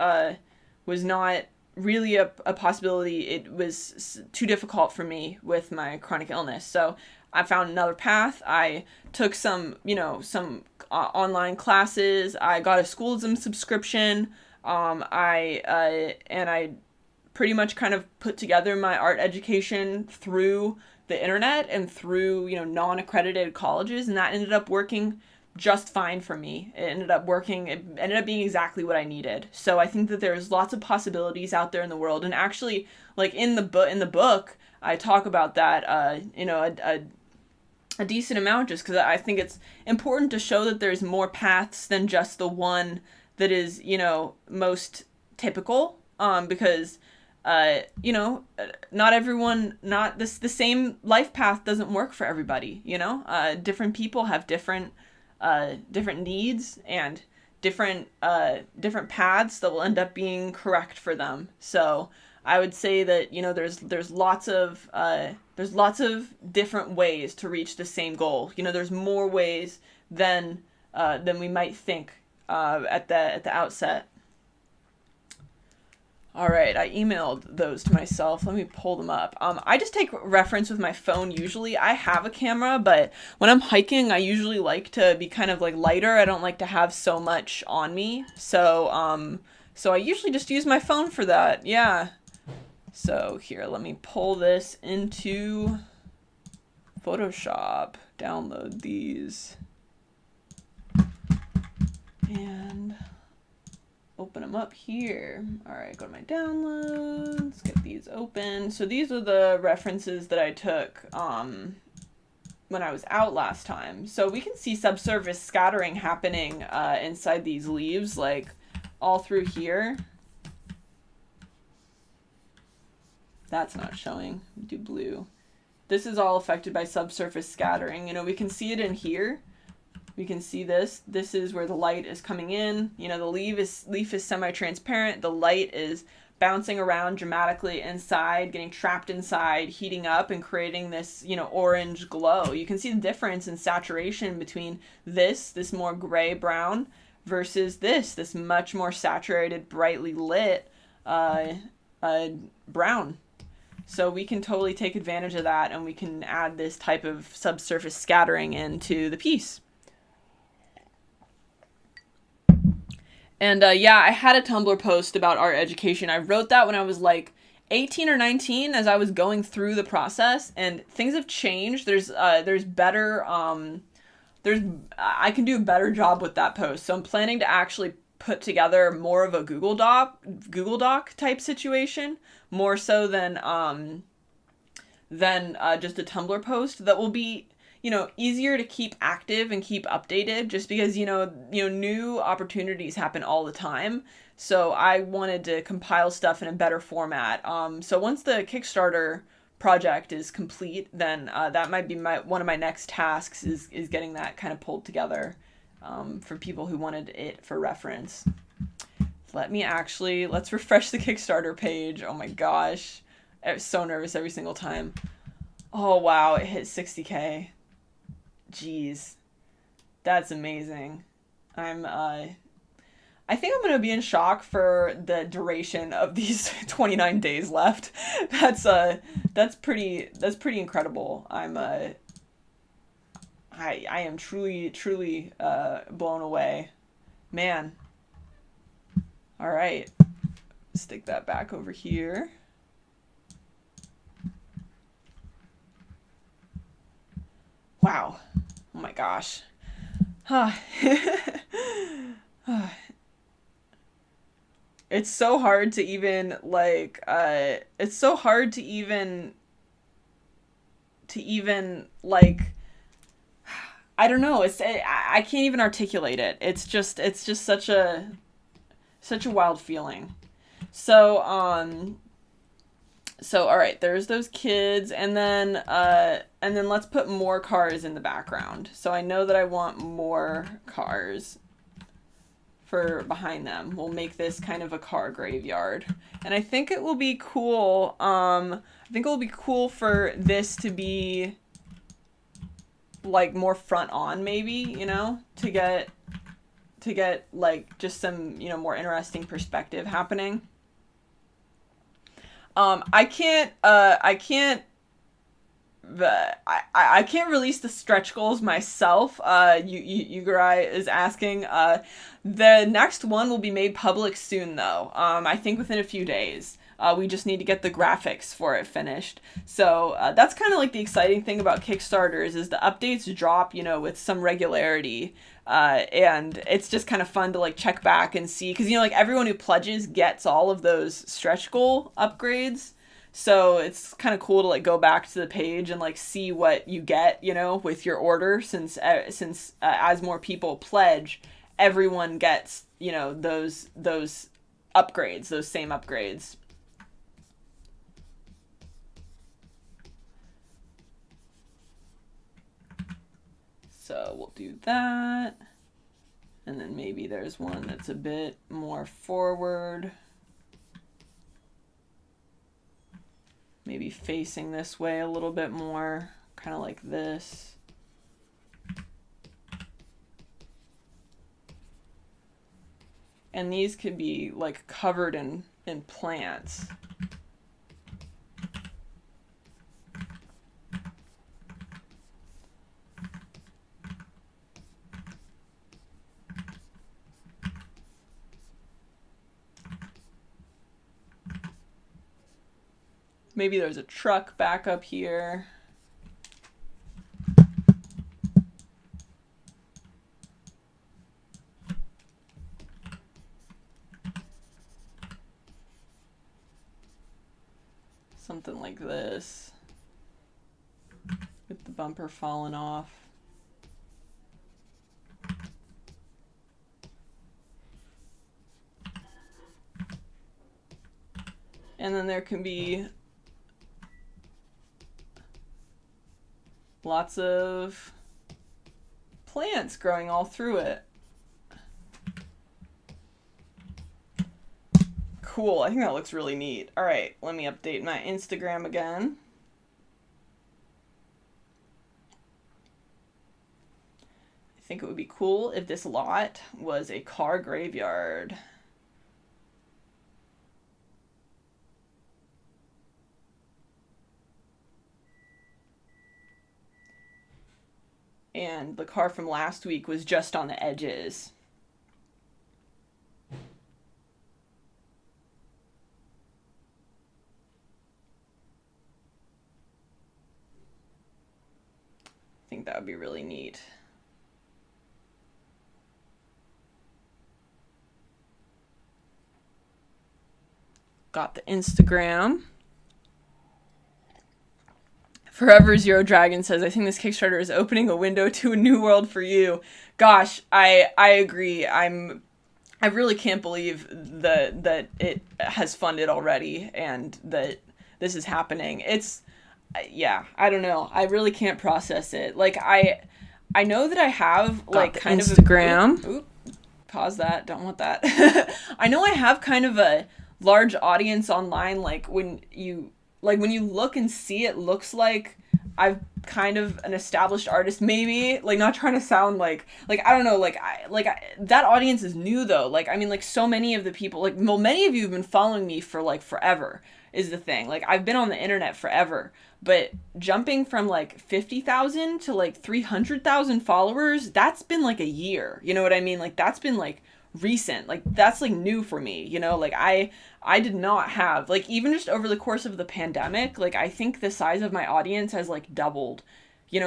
was not really a possibility. It was too difficult for me with my chronic illness. So I found another path. I took some online classes. I got a Schoolism subscription. I pretty much kind of put together my art education through the internet and through non-accredited colleges, and that ended up working just fine for me. It ended up being exactly what I needed. So I think that there's lots of possibilities out there in the world, and actually, in the book I talk about that a decent amount, just because I think it's important to show that there's more paths than just the one that is most typical, because not everyone, the same life path doesn't work for everybody. Different people have different needs and different paths that will end up being correct for them. So I would say that there's lots of different ways to reach the same goal. There's more ways than we might think at the outset. All right, I emailed those to myself. Let me pull them up. I just take reference with my phone usually. I have a camera, but when I'm hiking, I usually like to be kind of lighter. I don't like to have so much on me. So I usually just use my phone for that. Yeah. So here, let me pull this into Photoshop. Download these. And open them up here. All right, go to my downloads, get these open. So these are the references that I took when I was out last time. So we can see subsurface scattering happening inside these leaves, all through here. That's not showing. Do blue. This is all affected by subsurface scattering. We can see it in here. We can see this. This is where the light is coming in. The leaf is semi-transparent. The light is bouncing around dramatically inside, getting trapped inside, heating up, and creating this, orange glow. You can see the difference in saturation between this more gray-brown, versus this much more saturated, brightly lit brown. So we can totally take advantage of that, and we can add this type of subsurface scattering into the piece. And I had a Tumblr post about art education. I wrote that when I was 18 or 19 as I was going through the process, and things have changed. There's better, I can do a better job with that post. So I'm planning to actually put together more of a Google Doc type situation, more so than just a Tumblr post that will be easier to keep active and keep updated, just because, new opportunities happen all the time. So I wanted to compile stuff in a better format. So once the Kickstarter project is complete, then that might be one of my next tasks is getting that kind of pulled together for people who wanted it for reference. Let's refresh the Kickstarter page. Oh my gosh. I was so nervous every single time. Oh wow, it hit 60K. Jeez, that's amazing. I think I'm gonna be in shock for the duration of these 29 days left. That's pretty incredible. I am truly blown away, man. All right, stick that back over here. Wow. Oh Oh my gosh. It's so hard to even like it's so hard to even like I don't know. I can't even articulate it. It's just such a wild feeling. So so all right, there's those kids, and then let's put more cars in the background. So I know that I want more cars for behind them. We'll make this kind of a car graveyard. And I think it will be cool. I think it will be cool for this to be like more front on, maybe, to get like just some, more interesting perspective happening. I can't release the stretch goals myself. Yugurai is asking. The next one will be made public soon, though. I think within a few days. We just need to get the graphics for it finished. So that's kind of like the exciting thing about Kickstarters is the updates drop, with some regularity. And it's just kind of fun to like check back and see, because like everyone who pledges gets all of those stretch goal upgrades. So it's kind of cool to like go back to the page and like see what you get, with your order, since as more people pledge, everyone gets, those upgrades, those same upgrades. So we'll do that. And then maybe there's one that's a bit more forward. Maybe facing this way a little bit more, kind of like this. And these could be like covered in plants. Maybe there's a truck back up here. Something like this, with the bumper falling off. And then there can be lots of plants growing all through it. Cool, I think that looks really neat. All right, let me update my Instagram again. I think it would be cool if this lot was a car graveyard. And the car from last week was just on the edges. I think that would be really neat. Got the Instagram. Forever Zero Dragon says, I think this Kickstarter is opening a window to a new world for you. Gosh, I agree. I really can't believe that it has funded already and that this is happening. It's, yeah, I don't know. I really can't process it. Like, I know that I have, like, kind Instagram. of... Oop, pause that. Don't want that. I know I have kind of a large audience online, like, when you look and see, it looks like I've kind of an established artist, maybe, like, not trying to sound like I don't know, that audience is new though. Like, I mean, like, so many of the people, like, well, many of you have been following me for like forever is the thing. Like, I've been on the internet forever, but jumping from like 50,000 to like 300,000 followers, that's been like a year. You know what I mean? Like, that's been like recent. Like, that's like new for me, like I did not have, like, even just over the course of the pandemic, like, I think the size of my audience has like doubled,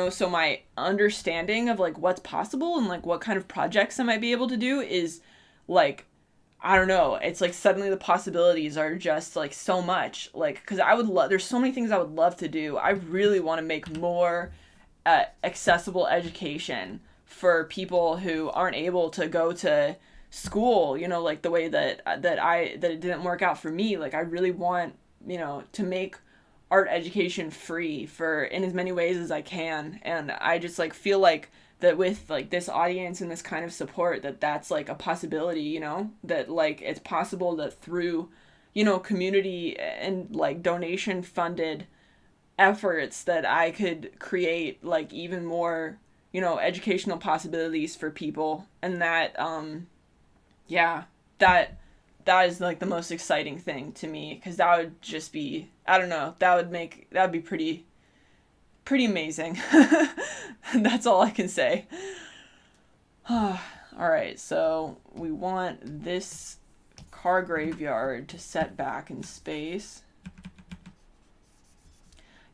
so my understanding of like what's possible and like what kind of projects I might be able to do is like, I don't know, it's like suddenly the possibilities are just like so much, like, because I would love, there's so many things I would love to do. I really want to make more accessible education for people who aren't able to go to school, like the way that it didn't work out for me. Like I really want, to make art education free for in as many ways as I can. And I just like feel like that with like this audience and this kind of support, that's like a possibility, that like it's possible that through, community and like donation funded efforts that I could create like even more, educational possibilities for people. And that, yeah, that is like the most exciting thing to me, because that would just be, I don't know, that would be pretty amazing. That's all I can say. All right, so we want this car graveyard to set back in space.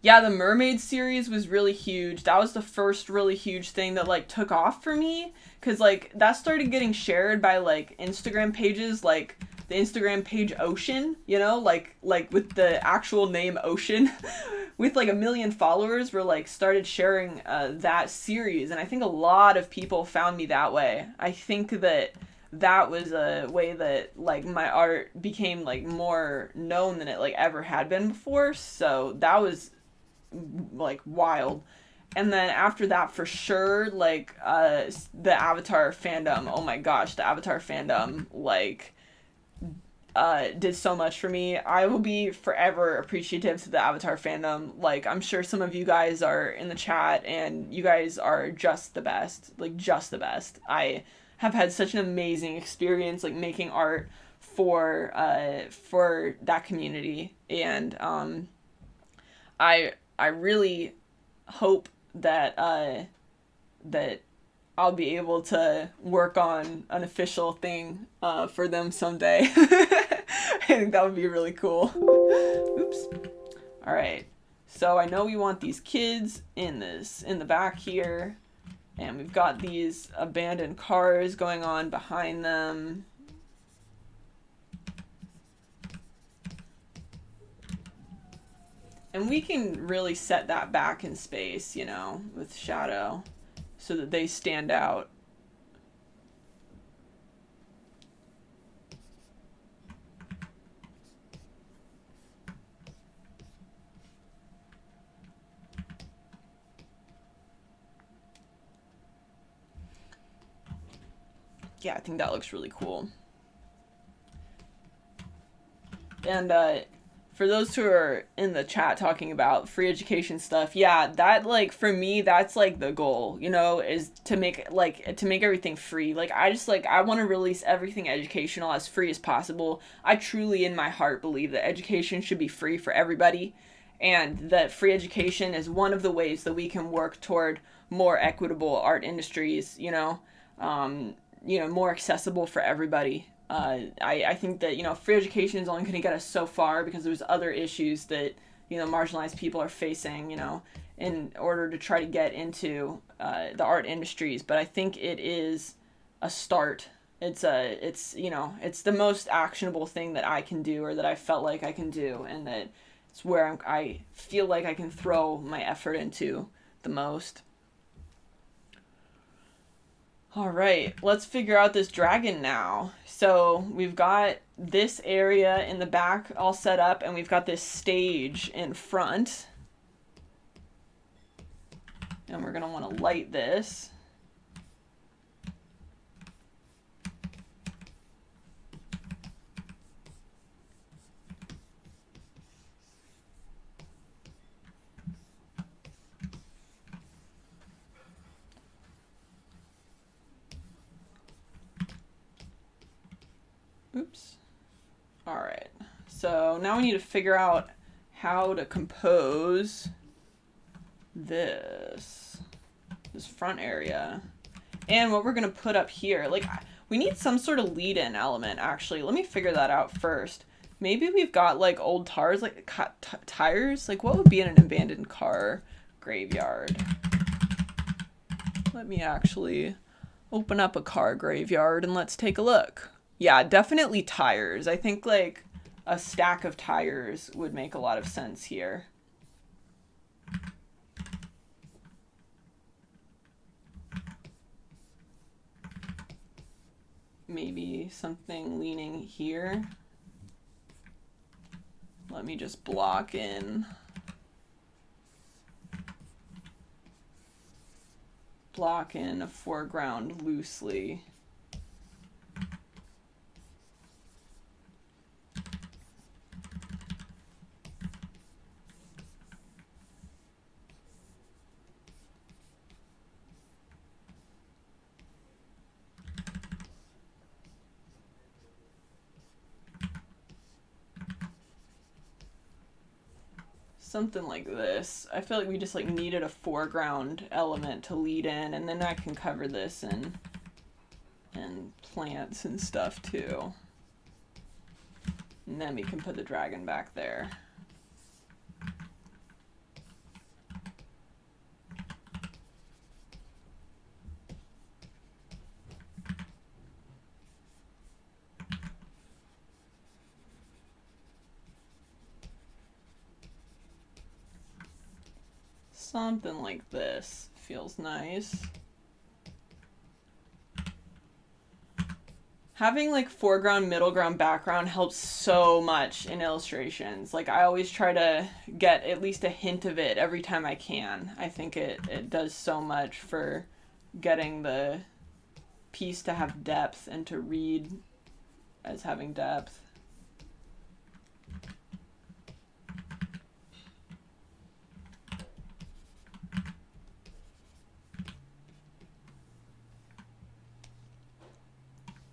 Yeah, the mermaid series was really huge. That was the first really huge thing that like took off for me, because like that started getting shared by like Instagram pages, like the Instagram page Ocean, like with the actual name Ocean, with like 1 million followers, were like started sharing that series. And I think a lot of people found me that way. I think that was a way that like my art became like more known than it like ever had been before. So that was like wild. And then after that, for sure, like the Avatar fandom, oh my gosh, the Avatar fandom like did so much for me. I will be forever appreciative to the Avatar fandom. Like I'm sure some of you guys are in the chat and you guys are just the best, like just the best. I have had such an amazing experience like making art for that community. And I really hope that that I'll be able to work on an official thing for them someday. I think that would be really cool. Oops. All right. So I know we want these kids in the back here, and we've got these abandoned cars going on behind them. And we can really set that back in space, with shadow, so that they stand out. Yeah, I think that looks really cool. And for those who are in the chat talking about free education stuff, yeah, that like for me that's like the goal, is to make everything free. Like I want to release everything educational as free as possible. I truly in my heart believe that education should be free for everybody, and that free education is one of the ways that we can work toward more equitable art industries, more accessible for everybody. I think that, free education is only going to get us so far, because there's other issues that, marginalized people are facing, in order to try to get into the art industries. But I think it is a start. It's the most actionable thing that I can do, or that I felt like I can do, and that it's where I feel like I can throw my effort into the most. All right, let's figure out this dragon now. So we've got this area in the back all set up, and we've got this stage in front. And we're going to want to light this. Oops. All right. So now we need to figure out how to compose this front area. And what we're going to put up here. Like, we need some sort of lead-in element, actually. Let me figure that out first. Maybe we've got, like, old tires, like, tires? Like, what would be in an abandoned car graveyard? Let me actually open up a car graveyard and let's take a look. Yeah, definitely tires. I think like a stack of tires would make a lot of sense here. Maybe something leaning here. Let me just block in a foreground loosely. Something like this. I feel like we just like needed a foreground element to lead in, and then I can cover this in plants and stuff too. And then we can put the dragon back there. Something like this feels nice. Having like foreground, middle ground, background helps so much in illustrations. Like I always try to get at least a hint of it every time I can. I think it does so much for getting the piece to have depth and to read as having depth.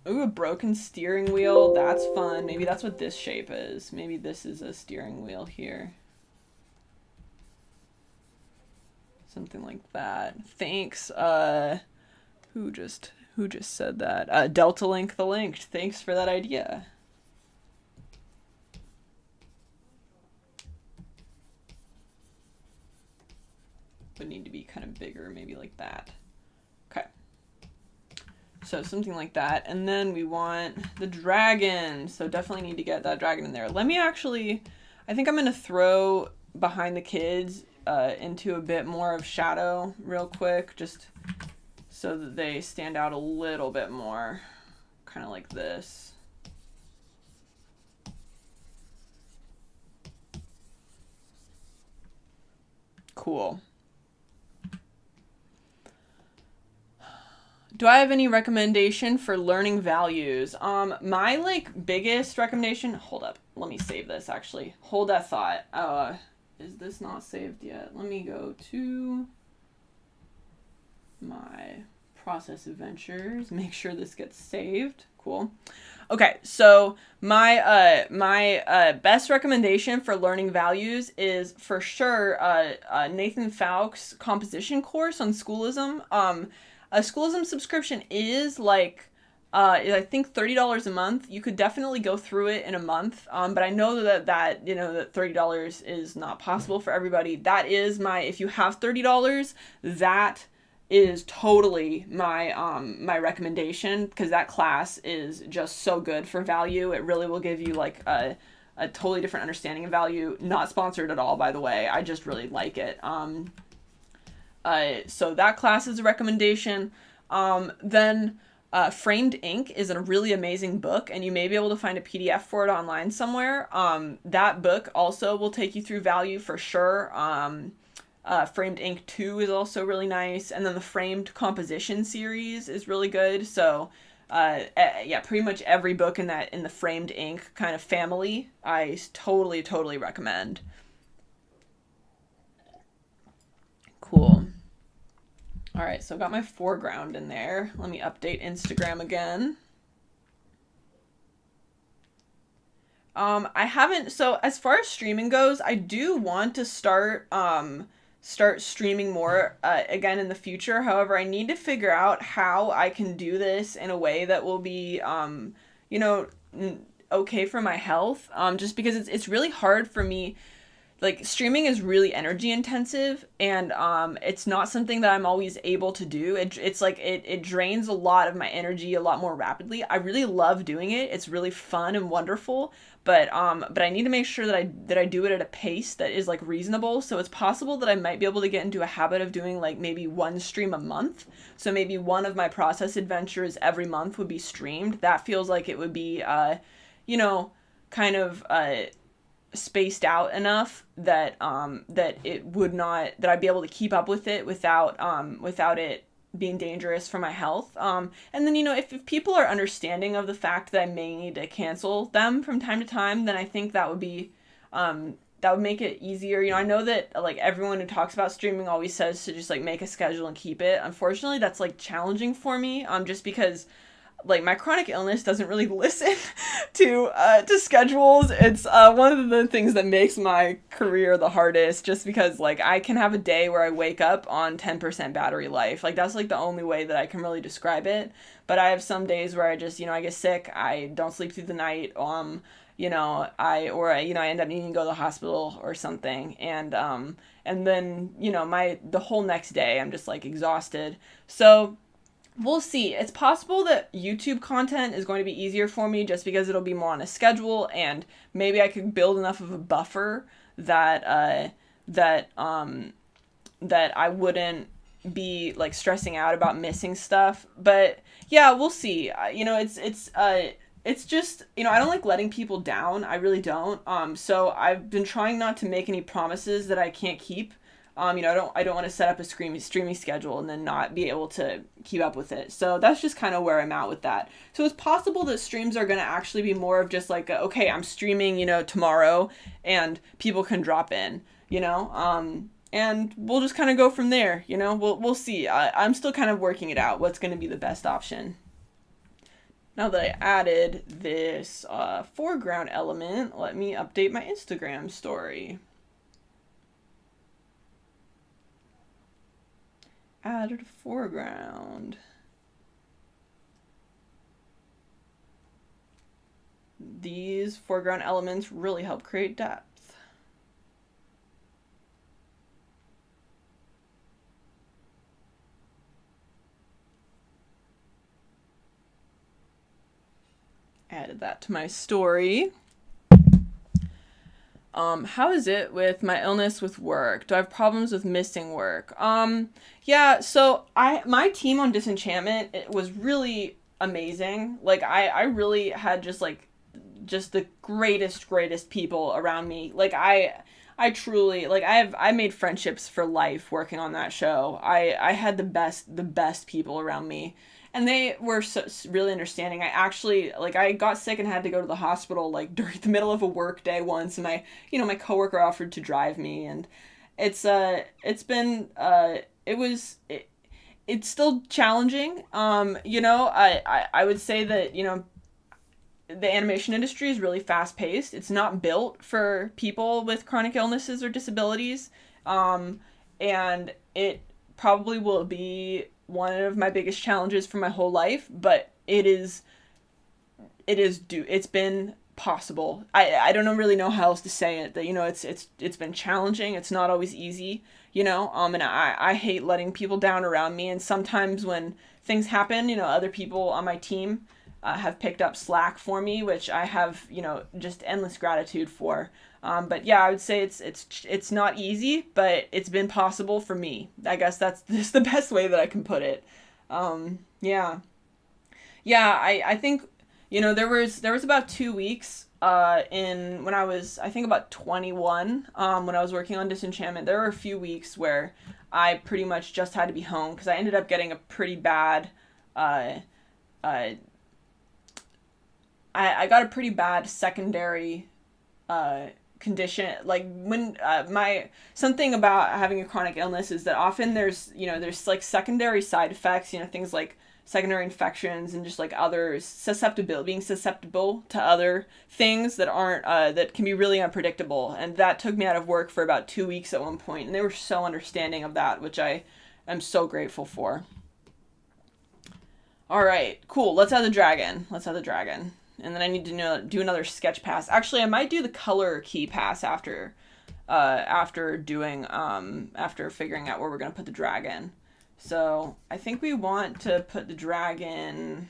Ooh, a broken steering wheel. That's fun. Maybe that's what this shape is. Maybe this is a steering wheel here. Something like that. Thanks. Who just said that? Delta Link the Linked. Thanks for that idea. Would need to be kind of bigger, maybe like that. Okay. So something like that. And then we want the dragon. So definitely need to get that dragon in there. Let me actually, I think I'm going to throw behind the kids into a bit more of shadow real quick, just so that they stand out a little bit more. Kind of like this. Cool. Do I have any recommendation for learning values? My like biggest recommendation, hold up, let me save this actually. Hold that thought. Is this not saved yet? Let me go to my process adventures, make sure this gets saved. Cool. Okay, so my best recommendation for learning values is for sure Nathan Fowk's composition course on schoolism. A schoolism subscription is like, I think $30 a month. You could definitely go through it in a month. But I know that that $30 is not possible for everybody. That is if you have $30, that is totally my my recommendation, because that class is just so good for value. It really will give you like a totally different understanding of value. Not sponsored at all, by the way. I just really like it. So that class is a recommendation. Then Framed Ink is a really amazing book, and you may be able to find a PDF for it online somewhere. That book also will take you through value for sure. Framed Ink 2 is also really nice, and then the Framed Composition series is really good. So yeah, pretty much every book in the Framed Ink kind of family, I totally recommend. Cool. All right, so I got my foreground in there. Let me update Instagram again. I haven't, so as far as streaming goes, I do want to start streaming more again in the future. However, I need to figure out how I can do this in a way that will be, okay for my health. Just because it's really hard for me like streaming is really energy intensive, and it's not something that I'm always able to do. It's like it drains a lot of my energy a lot more rapidly. I really love doing it. It's really fun and wonderful, but I need to make sure that I do it at a pace that is like reasonable. So it's possible that I might be able to get into a habit of doing like maybe one stream a month. So maybe one of my process adventures every month would be streamed. That feels like it would be you know, kind of spaced out enough that that it would not, that I'd be able to keep up with it without it being dangerous for my health. And then, you know, if people are understanding of the fact that I may need to cancel them from time to time, then I think that would be that would make it easier. You know, I know that like everyone who talks about streaming always says to just like make a schedule and keep it. Unfortunately, that's like challenging for me, just because like my chronic illness doesn't really listen to schedules. It's one of the things that makes my career the hardest, just because like I can have a day where I wake up on 10% battery life. Like that's like the only way that I can really describe it. But I have some days where I just, you know, I get sick, I don't sleep through the night, you know, I end up needing to go to the hospital or something, and then, you know, the whole next day I'm just like exhausted. So we'll see. It's possible that YouTube content is going to be easier for me just because it'll be more on a schedule, and maybe I could build enough of a buffer that that I wouldn't be like stressing out about missing stuff. But yeah, we'll see. You know, it's just, you know, I don't like letting people down. I really don't. So I've been trying not to make any promises that I can't keep. You know, I don't want to set up a streaming schedule and then not be able to keep up with it. So that's just kind of where I'm at with that. So it's possible that streams are going to actually be more of just like, okay, I'm streaming, you know, tomorrow, and people can drop in, you know, and we'll just kind of go from there. You know, we'll see. I'm still kind of working it out, what's going to be the best option. Now that I added this foreground element, let me update my Instagram story. Added foreground. These foreground elements really help create depth. Added that to my story. How is it with my illness with work? Do I have problems with missing work? Yeah, so my team on Disenchantment, it was really amazing. Like I really had just the greatest people around me. Like I truly, like I made friendships for life working on that show. I had the best people around me. And they were really understanding. I actually, like, I got sick and had to go to the hospital, like, during the middle of a work day once, and my coworker offered to drive me, and it's still challenging. You know, I would say that, you know, the animation industry is really fast paced. It's not built for people with chronic illnesses or disabilities. And it probably will be one of my biggest challenges for my whole life, but it's been possible. I don't really know how else to say it, that, you know, it's been challenging. It's not always easy, you know, and I hate letting people down around me. And sometimes when things happen, you know, other people on my team have picked up slack for me, which I have, you know, just endless gratitude for. But yeah, I would say it's not easy, but it's been possible for me. I guess that's just the best way that I can put it. Yeah. I think, you know, there was about 2 weeks when I was, I think, about 21, when I was working on Disenchantment. There were a few weeks where I pretty much just had to be home because I ended up getting a pretty bad I got a pretty bad secondary condition. Like when something about having a chronic illness is that often there's like secondary side effects, you know, things like secondary infections and just like other being susceptible to other things that aren't that can be really unpredictable. And that took me out of work for about 2 weeks at one point, and they were so understanding of that, which I am so grateful for. All right, cool. Let's add the dragon. And then I need to do another sketch pass. Actually, I might do the color key pass after after figuring out where we're going to put the dragon. So I think we want to put the dragon,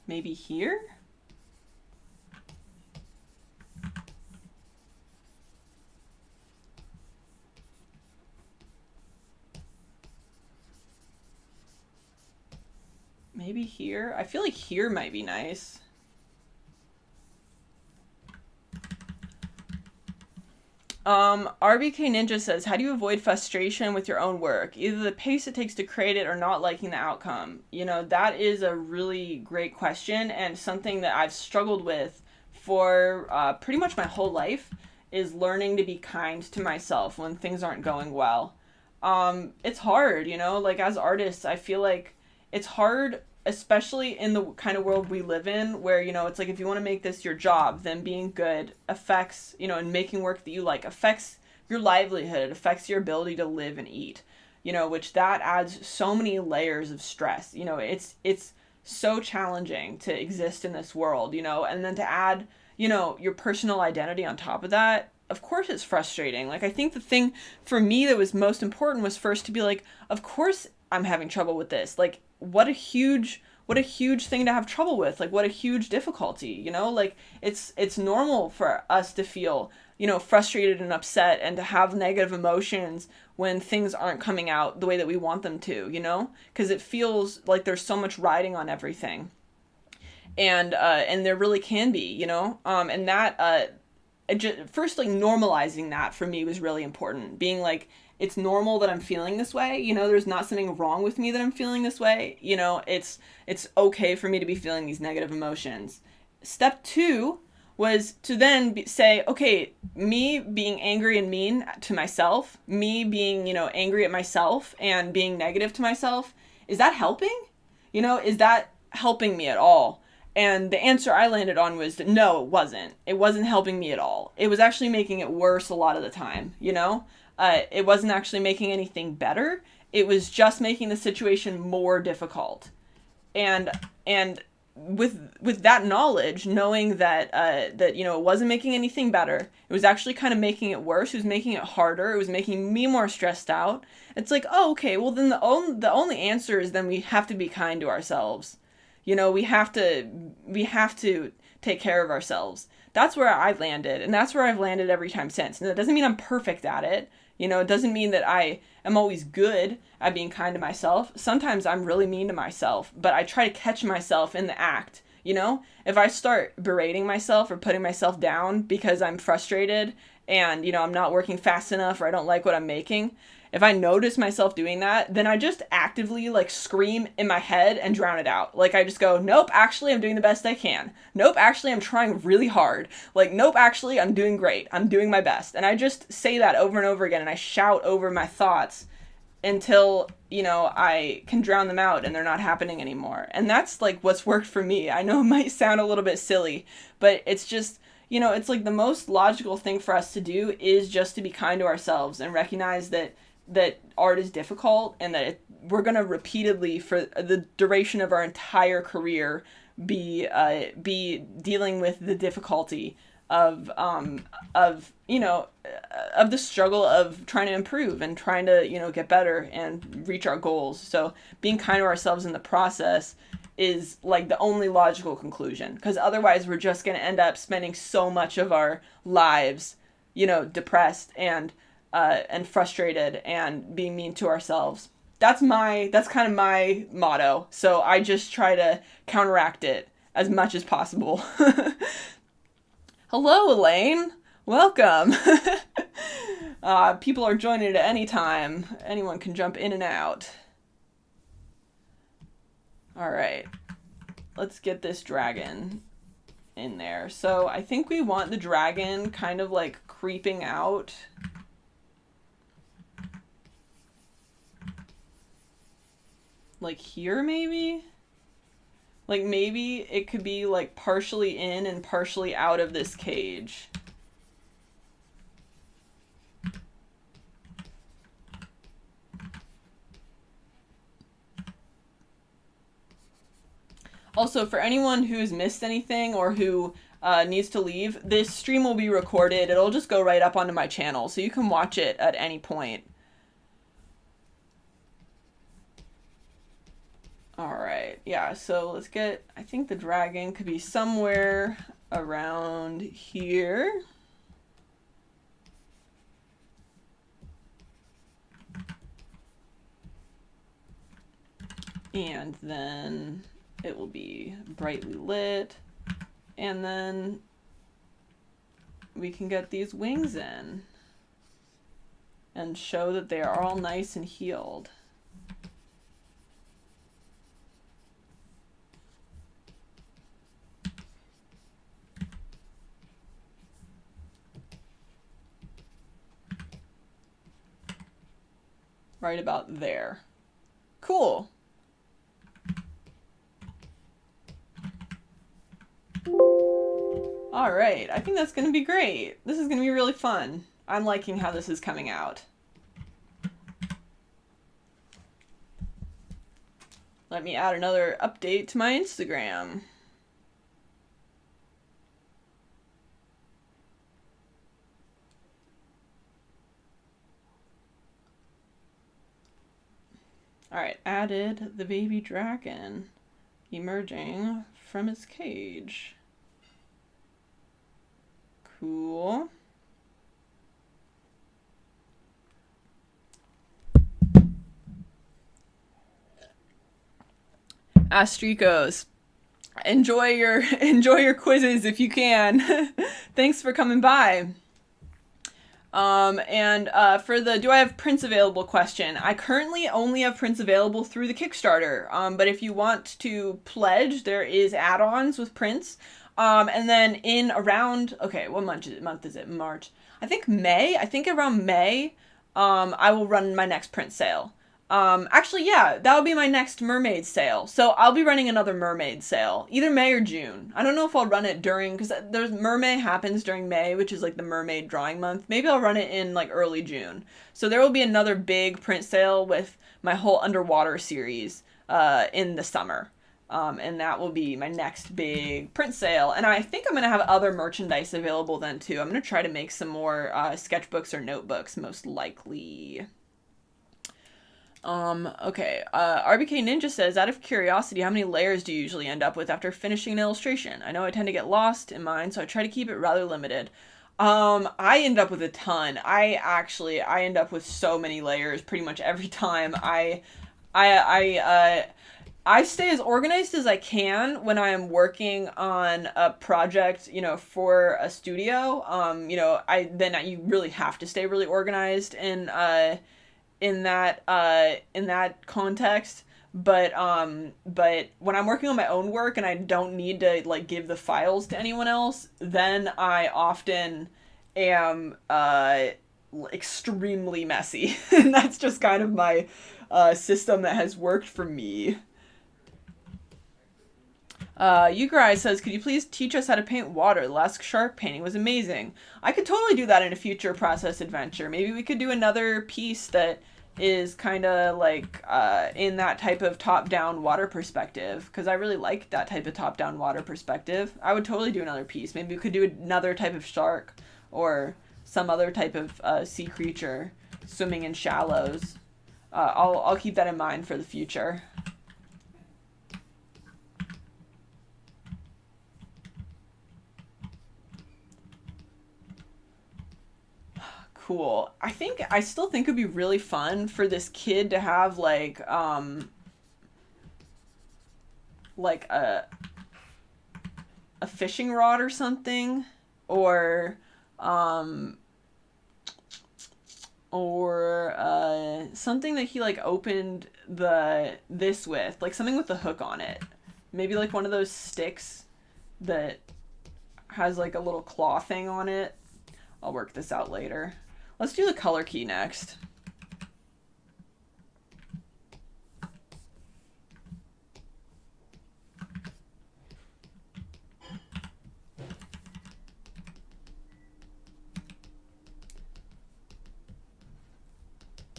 maybe here? Maybe here? I feel like here might be nice. RBK Ninja says, how do you avoid frustration with your own work? Either the pace it takes to create it or not liking the outcome. You know, that is a really great question, and something that I've struggled with for pretty much my whole life is learning to be kind to myself when things aren't going well. It's hard, you know, like as artists, I feel like it's hard, especially in the kind of world we live in where, you know, it's like if you want to make this your job, then being good affects, you know, and making work that you like affects your livelihood. It affects your ability to live and eat, you know, which that adds so many layers of stress. You know, it's so challenging to exist in this world, you know, and then to add, you know, your personal identity on top of that, of course it's frustrating. Like, I think the thing for me that was most important was first to be like, of course I'm having trouble with this. Like, what a huge thing to have trouble with. Like, what a huge difficulty, you know? Like, it's normal for us to feel, you know, frustrated and upset and to have negative emotions when things aren't coming out the way that we want them to, you know? Because it feels like there's so much riding on everything. And there really can be, you know? And that, first, like, normalizing that for me was really important. Being like, it's normal that I'm feeling this way. You know, there's not something wrong with me that I'm feeling this way. You know, it's okay for me to be feeling these negative emotions. Step 2 was to then say, okay, me being angry and mean to myself, me being, you know, angry at myself and being negative to myself, is that helping? You know, is that helping me at all? And the answer I landed on was that no, it wasn't. It wasn't helping me at all. It was actually making it worse a lot of the time, you know? It wasn't actually making anything better. It was just making the situation more difficult. And with that knowledge, knowing that that, you know, it wasn't making anything better, it was actually kind of making it worse. It was making it harder. It was making me more stressed out. It's like, oh, okay, well then the only answer is then we have to be kind to ourselves. You know, we have to take care of ourselves. That's where I landed, and that's where I've landed every time since. And that doesn't mean I'm perfect at it. You know, it doesn't mean that I am always good at being kind to myself. Sometimes I'm really mean to myself, but I try to catch myself in the act. You know, if I start berating myself or putting myself down because I'm frustrated and, you know, I'm not working fast enough or I don't like what I'm making, if I notice myself doing that, then I just actively like scream in my head and drown it out. Like I just go, nope, actually I'm doing the best I can. Nope, actually I'm trying really hard. Like, nope, actually I'm doing great. I'm doing my best. And I just say that over and over again, and I shout over my thoughts until, you know, I can drown them out and they're not happening anymore. And that's like what's worked for me. I know it might sound a little bit silly, but it's just, you know, it's like the most logical thing for us to do is just to be kind to ourselves and recognize that art is difficult, and that we're going to repeatedly, for the duration of our entire career, be dealing with the difficulty of you know, of the struggle of trying to improve and trying to, you know, get better and reach our goals. So being kind to ourselves in the process is like the only logical conclusion, because otherwise we're just going to end up spending so much of our lives, you know, depressed and frustrated and being mean to ourselves. That's kind of my motto. So I just try to counteract it as much as possible. Hello, Elaine. Welcome. People are joining at any time. Anyone can jump in and out. All right. Let's get this dragon in there. So I think we want the dragon kind of like creeping out. Like here, maybe? Like maybe it could be like partially in and partially out of this cage. Also, for anyone who's missed anything or who needs to leave, this stream will be recorded. It'll just go right up onto my channel, so you can watch it at any point. All right, yeah, so let's get, I think the dragon could be somewhere around here. And then it will be brightly lit. And then we can get these wings in and show that they are all nice and healed. Right about there. Cool. All right, I think that's going to be great. This is going to be really fun. I'm liking how this is coming out. Let me add another update to my Instagram. All right, added the baby dragon emerging from its cage. Cool. Astricos, enjoy your quizzes if you can. Thanks for coming by. For the do I have prints available question, I currently only have prints available through the Kickstarter. But if you want to pledge, there is add-ons with prints. And then in around, okay, what month is it? March. I think May. I think around May, I will run my next print sale. Actually, yeah, that'll be my next mermaid sale. So I'll be running another mermaid sale, either May or June. I don't know if I'll run it during, because there's Mermaid happens during May, which is like the mermaid drawing month. Maybe I'll run it in like early June. So there will be another big print sale with my whole underwater series, in the summer. And that will be my next big print sale. And I think I'm going to have other merchandise available then too. I'm going to try to make some more, sketchbooks or notebooks, most likely. Okay, RBK Ninja says, out of curiosity, how many layers do you usually end up with after finishing an illustration? I know I tend to get lost in mine, so I try to keep it rather limited. I end up with a ton. I end up with so many layers pretty much every time. I stay as organized as I can when I am working on a project, for a studio. You really have to stay really organized in that context, but when I'm working on my own work and I don't need to like give the files to anyone else, then I often am extremely messy. And that's just kind of my system that has worked for me. Yugarai says, could you please teach us how to paint water? The last shark painting was amazing. I could totally do that in a future process adventure. Maybe we could do another piece that is kind of like in that type of top-down water perspective, because I really like that type of top-down water perspective. I would totally do another piece. Maybe we could do another type of shark or some other type of sea creature swimming in shallows. I'll keep that in mind for the future. Cool. I still think it'd be really fun for this kid to have like a fishing rod or something, or something that he like opened this with, like something with a hook on it. Maybe like one of those sticks that has like a little claw thing on it. I'll work this out later. Let's do the color key next.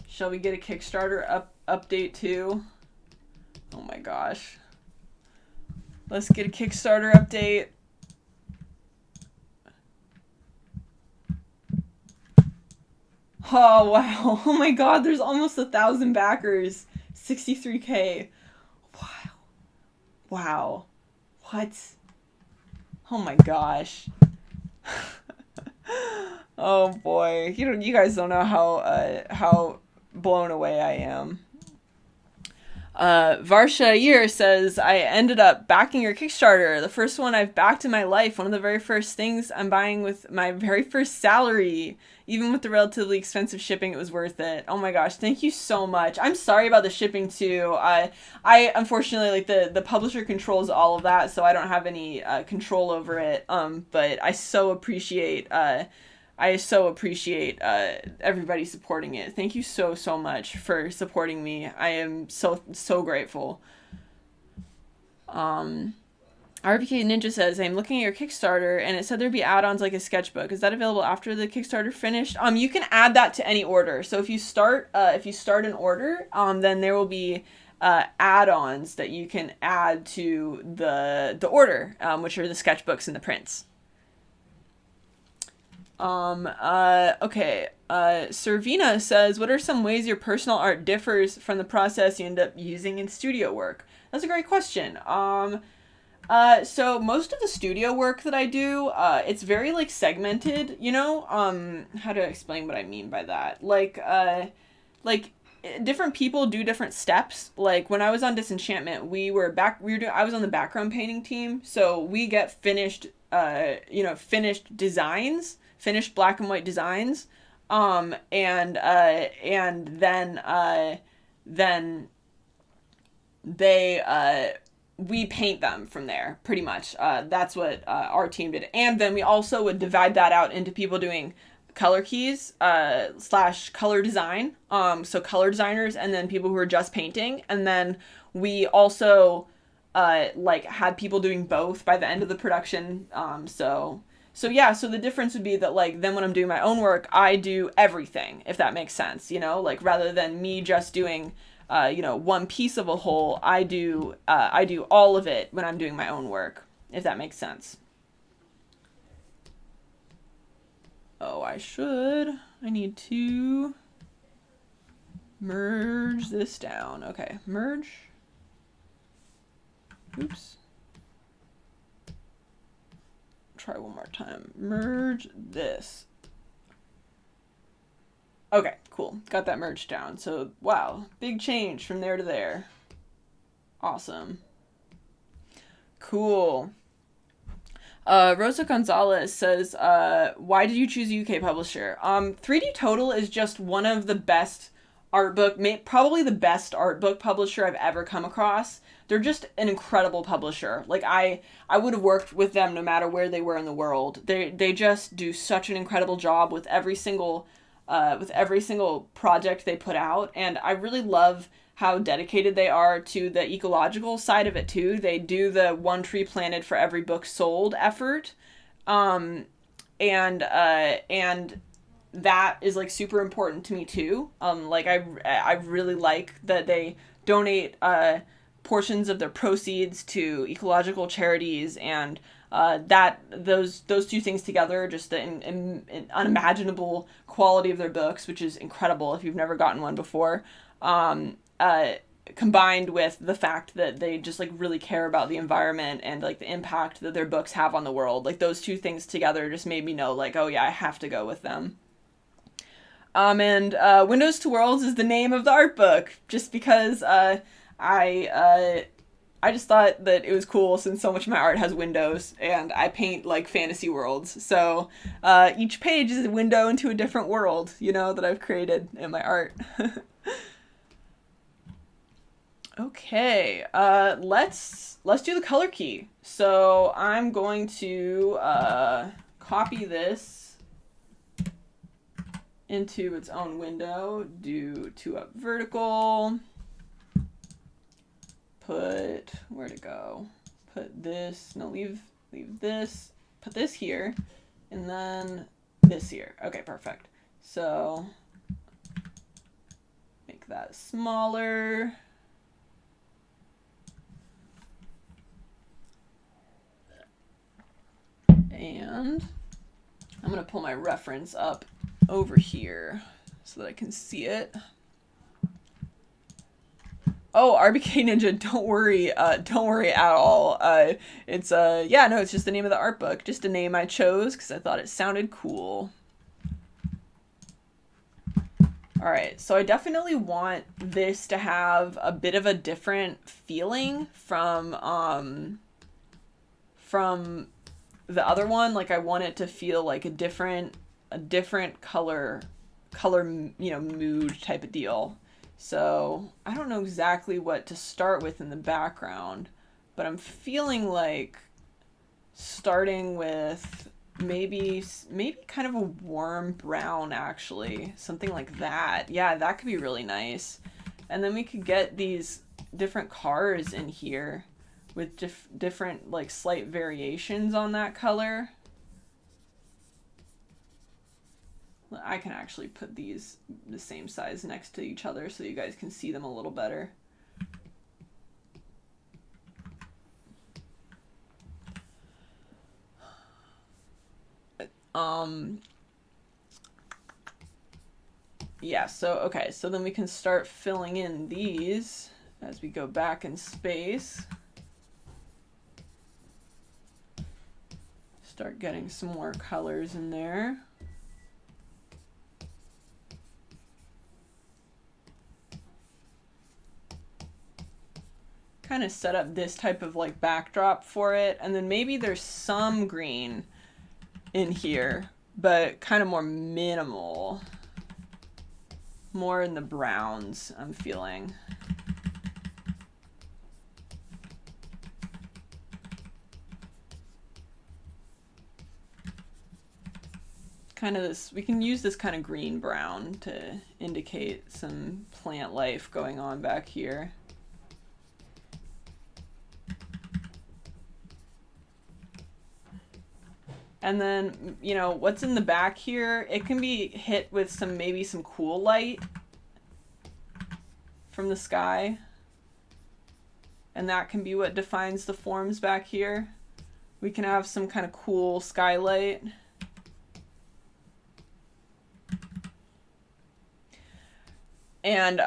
Shall we get a Kickstarter update too? Oh my gosh. Let's get a Kickstarter update. Oh, wow. Oh my god, there's almost 1,000 backers. 63K. Wow. Wow. What? Oh my gosh. Oh boy. You guys don't know how blown away I am. Varsha Year says, I ended up backing your Kickstarter. The first one I've backed in my life. One of the very first things I'm buying with my very first salary. Even with the relatively expensive shipping, it was worth it. Oh my gosh, thank you so much. I'm sorry about the shipping too. I unfortunately, like, the publisher controls all of that, so I don't have any control over it. But I so appreciate everybody supporting it. Thank you so much for supporting me. I am so grateful. RPK Ninja says, I'm looking at your Kickstarter and it said there'd be add-ons like a sketchbook. Is that available after the Kickstarter finished? You can add that to any order. So if you start an order, then there will be add-ons that you can add to the order, which are the sketchbooks and the prints. Okay. Servina says, what are some ways your personal art differs from the process you end up using in studio work? That's a great question. So most of the studio work that I do, it's very like segmented, you know, how to explain what I mean by that? Like different people do different steps. Like when I was on Disenchantment, I was on the background painting team. So we get finished designs, finished black and white designs. And then we paint them from there, pretty much. That's what our team did. And then we also would divide that out into people doing color keys / color design. So color designers, and then people who were just painting. And then we also had people doing both by the end of the production. So the difference would be that, like, then when I'm doing my own work, I do everything, if that makes sense, you know, like, rather than me just doing one piece of a whole, I do all of it when I'm doing my own work, if that makes sense. Oh, I need to merge this down. Okay, merge. Oops. Try one more time. Merge this. Okay, cool. Got that merged down. So, wow, big change from there to there. Awesome. Cool. Rosa Gonzalez says, why did you choose a UK publisher? 3D Total is just one of the best probably the best art book publisher I've ever come across. They're just an incredible publisher. Like, I would have worked with them no matter where they were in the world. They just do such an incredible job with every single project they put out, and I really love how dedicated they are to the ecological side of it too. They do the one tree planted for every book sold effort, and that is like super important to me too. I really like that they donate portions of their proceeds to ecological charities, and that those two things together, just the unimaginable quality of their books, which is incredible if you've never gotten one before, combined with the fact that they just like really care about the environment and like the impact that their books have on the world. Like, those two things together just made me know, like, oh yeah, I have to go with them. And Windows to Worlds is the name of the art book, just because I just thought that it was cool, since so much of my art has windows and I paint like fantasy worlds. So each page is a window into a different world, you know, that I've created in my art. Okay, let's do the color key. So I'm going to copy this into its own window, do 2 up vertical, put, where'd it go? Put this, no, leave this, put this here, and then this here. Okay, perfect. So make that smaller. And I'm going to pull my reference up over here so that I can see it. Oh, RBK Ninja, don't worry at all. It's yeah, no, it's just the name of the art book, just a name I chose because I thought it sounded cool. All right, so I definitely want this to have a bit of a different feeling from the other one. Like I want it to feel like a different color, you know, mood type of deal. So I don't know exactly what to start with in the background, but I'm feeling like starting with maybe kind of a warm brown, actually, something like that. Yeah, that could be really nice. And then we could get these different cars in here with different like slight variations on that color. I can actually put these the same size next to each other so you guys can see them a little better. Yeah, so okay, so then we can start filling in these as we go back in space. Start getting some more colors in there. Kind of set up this type of like backdrop for it, and then maybe there's some green in here, but kind of more minimal, more in the browns I'm feeling. Kind of this, we can use this kind of green brown to indicate some plant life going on back here. And then, you know, what's in the back here, it can be hit with some, maybe some cool light from the sky. And that can be what defines the forms back here. We can have some kind of cool skylight. And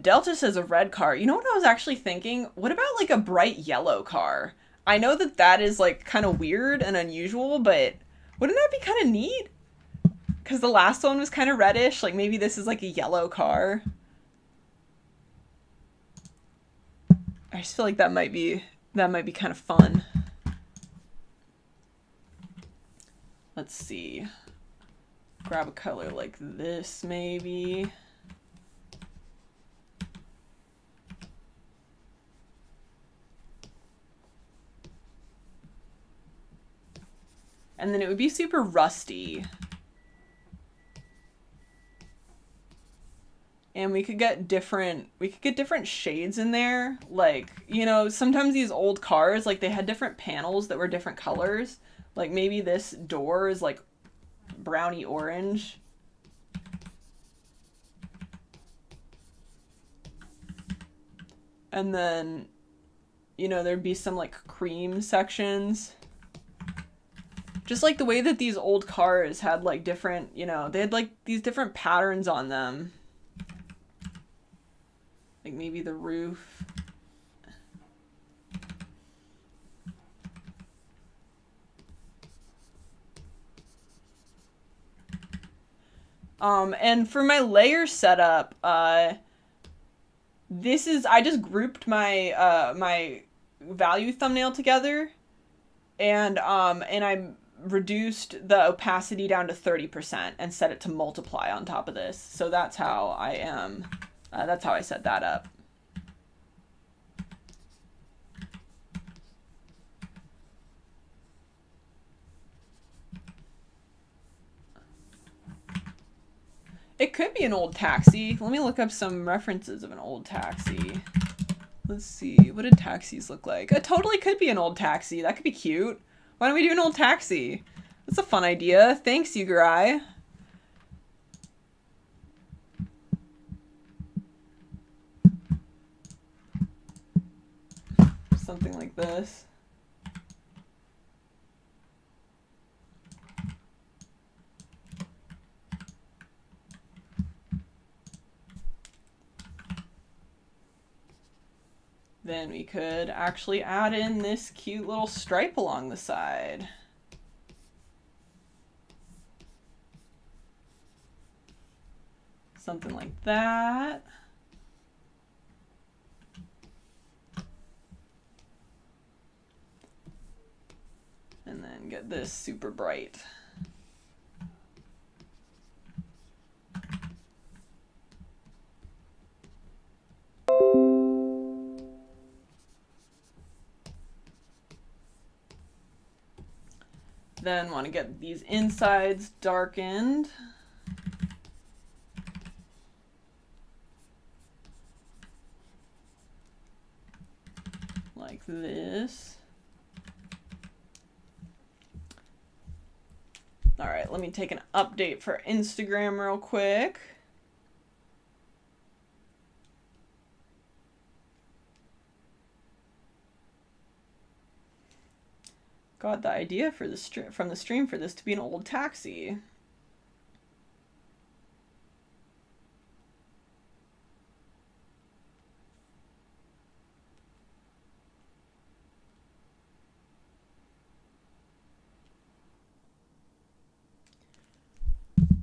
Delta says a red car. You know what I was actually thinking? What about like a bright yellow car? I know that that is like kind of weird and unusual, but wouldn't that be kind of neat? Because the last one was kind of reddish. Like maybe this is like a yellow car. I just feel like that might be kind of fun. Let's see. Grab a color like this maybe. And then it would be super rusty. And we could get different shades in there. Like, you know, sometimes these old cars, like they had different panels that were different colors. Like maybe this door is like browny orange. And then, you know, there'd be some like cream sections. Just like the way that these old cars had like different, you know, they had like these different patterns on them. Like maybe the roof. And for my layer setup, this is, I just grouped my, my value thumbnail together, and I reduced the opacity down to 30% and set it to multiply on top of this. So that's how I am, that's how I set that up. It could be an old taxi. Let me look up some references of an old taxi. Let's see, what did taxis look like? It totally could be an old taxi. That could be cute. Why don't we do an old taxi? That's a fun idea. Thanks, Yugurai. Something like this. Then we could actually add in this cute little stripe along the side. Something like that. And then get this super bright. Then want to get these insides darkened. Like this. All right, let me take an update for Instagram real quick. Got the idea for the from the stream for this to be an old taxi.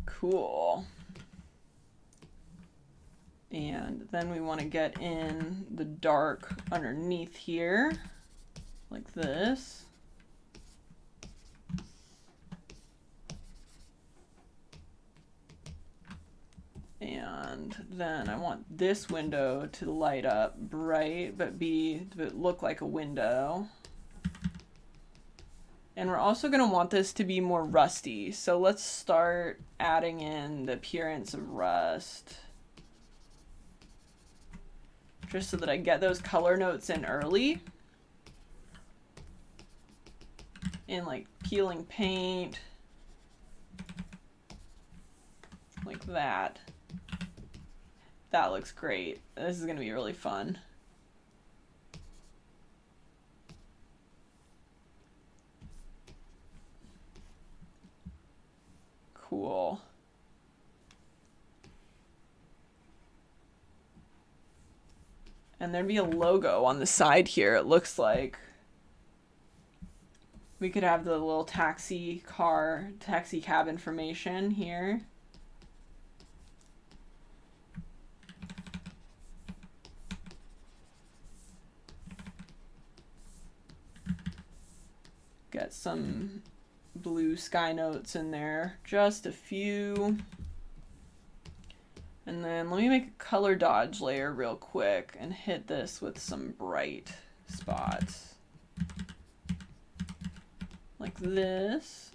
Cool. And then we want to get in the dark underneath here, like this. And then I want this window to light up bright, but look like a window. And we're also going to want this to be more rusty. So let's start adding in the appearance of rust. Just so that I get those color notes in early. And like peeling paint. Like that. That looks great. This is going to be really fun. Cool. And there'd be a logo on the side here, it looks like. We could have the little taxi cab information here. Get some blue sky notes in there, just a few. And then let me make a color dodge layer real quick and hit this with some bright spots. Like this.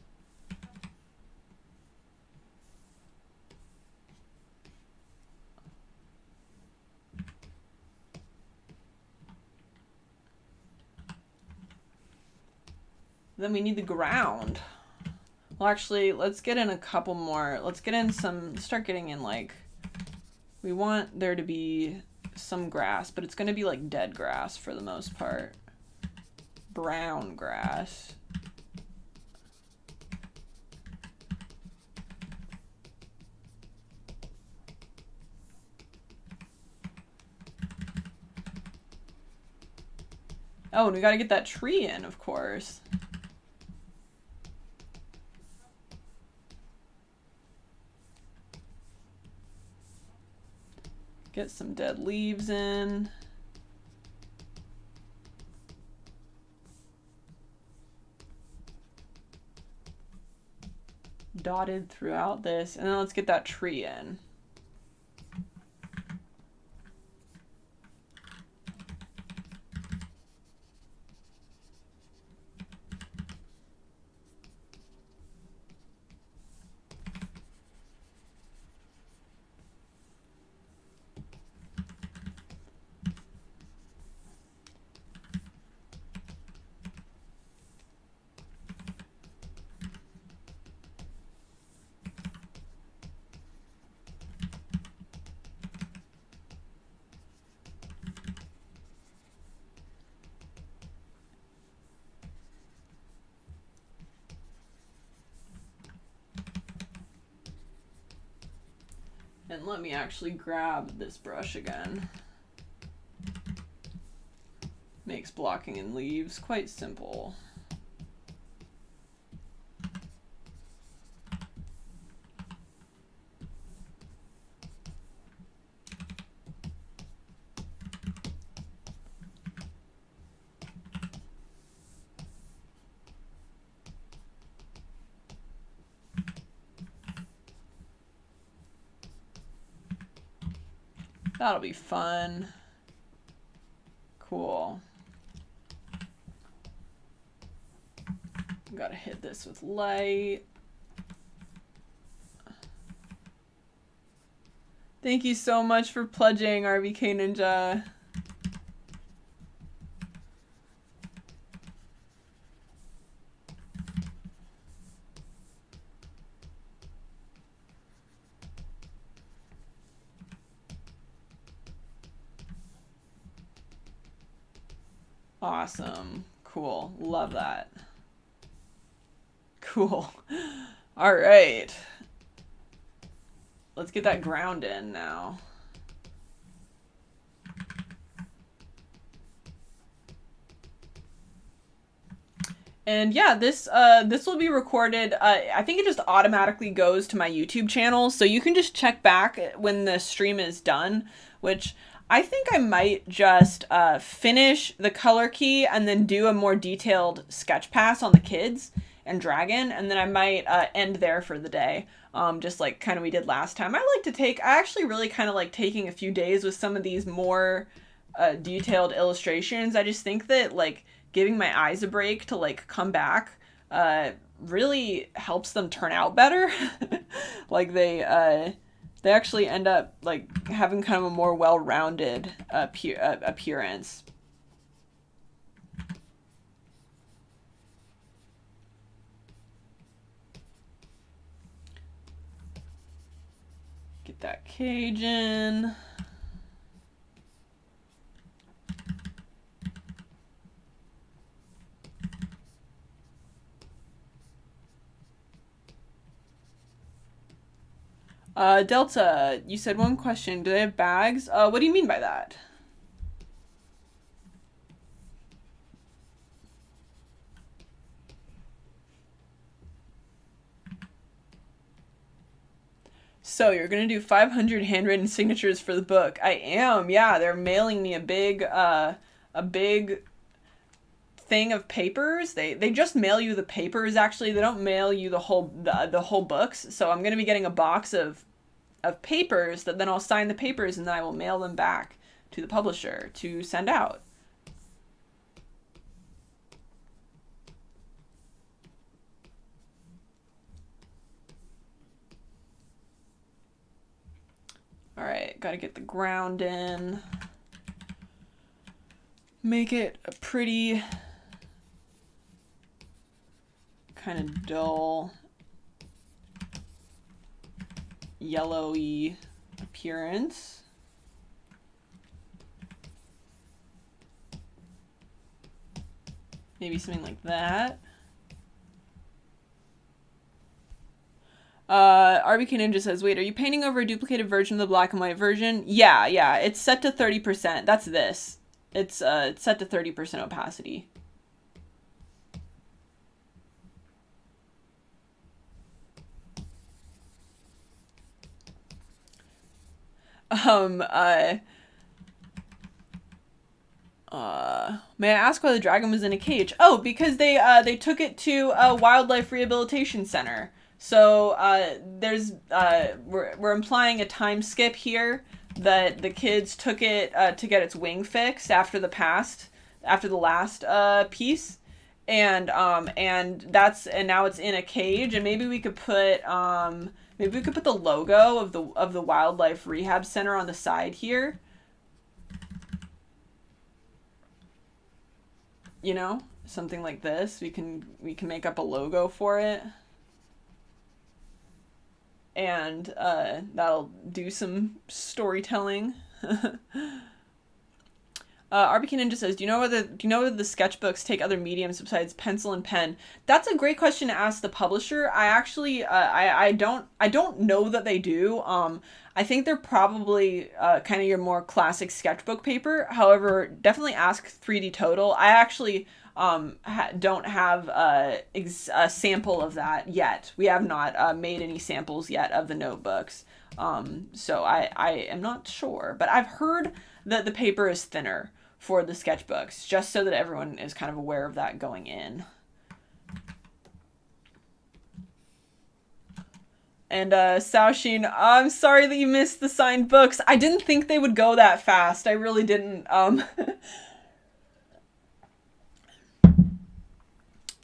Then we need the ground. Well, actually, let's get in a couple more. Let's get in some, start getting in like, we want there to be some grass, but it's going to be like dead grass for the most part. Brown grass. Oh, and we got to get that tree in, of course. Get some dead leaves in. Dotted throughout this. And then let's get that tree in. And let me actually grab this brush again. makes blocking in leaves quite simple. That'll be fun. Cool. Gotta hit this with light. Thank you so much for pledging, RBK Ninja. Awesome. Cool. Love that. Cool. All right. Let's get that ground in now. And yeah, this will be recorded. I think it just automatically goes to my YouTube channel, so you can just check back when the stream is done, which I think I might just finish the color key and then do a more detailed sketch pass on the kids and dragon, and then I might end there for the day, just like kind of we did last time. I actually really kind of like taking a few days with some of these more detailed illustrations. I just think that like giving my eyes a break to like come back really helps them turn out better. Like they actually end up like having kind of a more well-rounded appearance. Get that cage in. Delta, you said one question. Do they have bags? What do you mean by that? So you're gonna do 500 handwritten signatures for the book. I am, yeah. They're mailing me a big thing of papers. They just mail you the papers. Actually, they don't mail you the whole books. So I'm gonna be getting a box of papers that then I'll sign the papers and then I will mail them back to the publisher to send out. All right, got to get the ground in. Make it a pretty kind of dull yellowy appearance. Maybe something like that. RBK Ninja says, wait, are you painting over a duplicated version of the black and white version? Yeah, it's set to 30%. That's this. It's set to 30% opacity. May I ask why the dragon was in a cage? Oh, because they took it to a wildlife rehabilitation center. So we're implying a time skip here, that the kids took it to get its wing fixed after the last piece, and now it's in a cage, and maybe we could put the logo of the wildlife rehab center on the side here. You know, something like this. We can make up a logo for it. And that'll do some storytelling. RBK Ninja says, do you know whether the sketchbooks take other mediums besides pencil and pen? That's a great question to ask the publisher. I actually, I don't know that they do. I think they're probably kind of your more classic sketchbook paper. However, definitely ask 3D Total. I actually don't have a sample of that yet. We have not made any samples yet of the notebooks. So I am not sure, but I've heard that the paper is thinner for the sketchbooks, just so that everyone is kind of aware of that going in. And Saoshin, I'm sorry that you missed the signed books. I didn't think they would go that fast. I really didn't.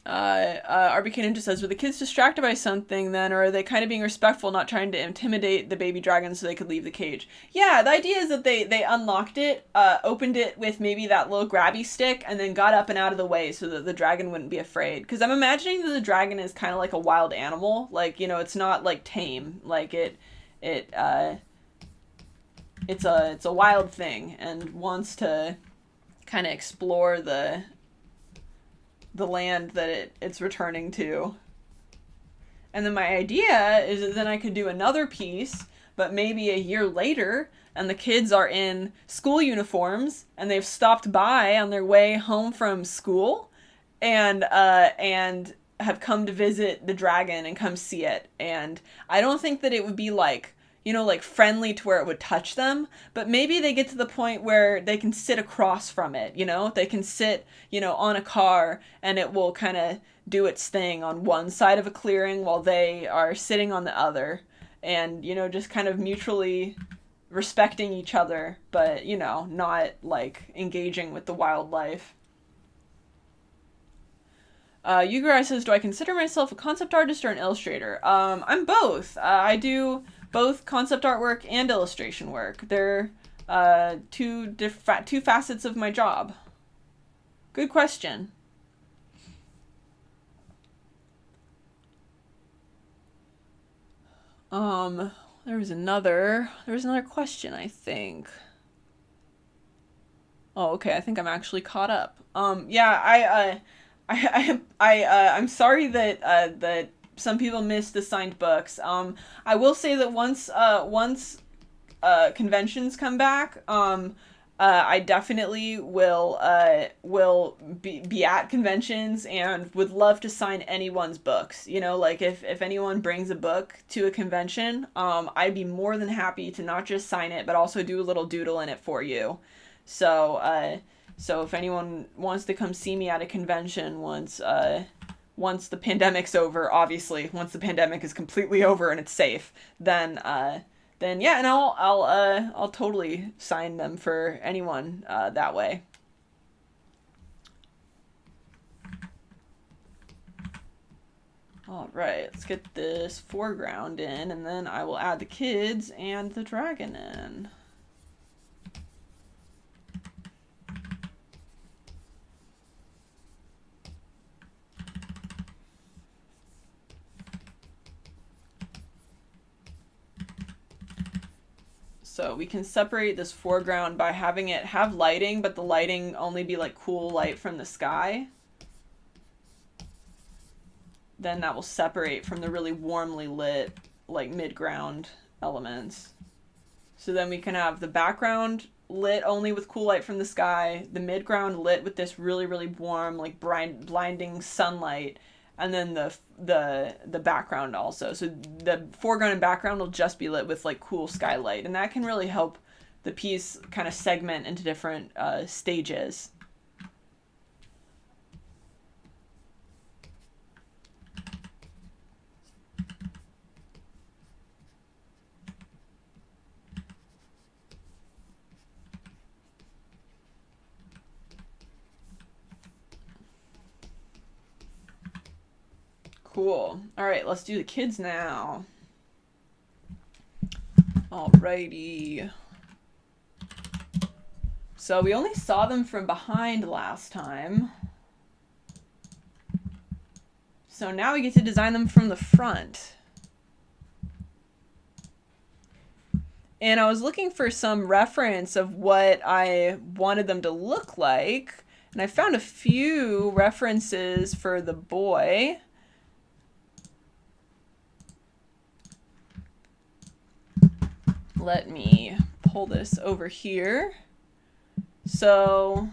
RBK Ninja says, were the kids distracted by something then, or are they kind of being respectful, not trying to intimidate the baby dragon so they could leave the cage? Yeah, the idea is that they unlocked it, opened it with maybe that little grabby stick, and then got up and out of the way so that the dragon wouldn't be afraid. Because I'm imagining that the dragon is kind of like a wild animal. Like, it's not like tame. Like it's a wild thing and wants to kind of explore the land that it's returning to. And then my idea is that then I could do another piece, but maybe a year later, and the kids are in school uniforms, and they've stopped by on their way home from school, and have come to visit the dragon and come see it. And I don't think that it would be like friendly to where it would touch them, but maybe they get to the point where they can sit across from it, they can sit, on a car, and it will kind of do its thing on one side of a clearing while they are sitting on the other, and, just kind of mutually respecting each other, but, not like engaging with the wildlife. Yugurai says, do I consider myself a concept artist or an illustrator? I'm both. I do both concept artwork and illustration work. They're two facets of my job. Good question. There was another question, I think. Oh, okay. I think I'm actually caught up. Yeah, I'm sorry that some people missed the signed books. I will say that once conventions come back, I definitely will be at conventions and would love to sign anyone's books. Like if anyone brings a book to a convention, I'd be more than happy to not just sign it, but also do a little doodle in it for you. So if anyone wants to come see me at a convention once the pandemic's over, obviously, once the pandemic is completely over and it's safe, then yeah, and I'll totally sign them for anyone that way. All right, let's get this foreground in, and then I will add the kids and the dragon in. So we can separate this foreground by having it have lighting, but the lighting only be like cool light from the sky. Then that will separate from the really warmly lit, like mid-ground elements. So then we can have the background lit only with cool light from the sky, the mid-ground lit with this really, really warm, like blinding sunlight, and then the background also. So the foreground and background will just be lit with like cool skylight, and that can really help the piece kind of segment into different stages. Cool. All right, let's do the kids now. Alrighty. So we only saw them from behind last time. So now we get to design them from the front. And I was looking for some reference of what I wanted them to look like. And I found a few references for the boy. Let me pull this over here. So,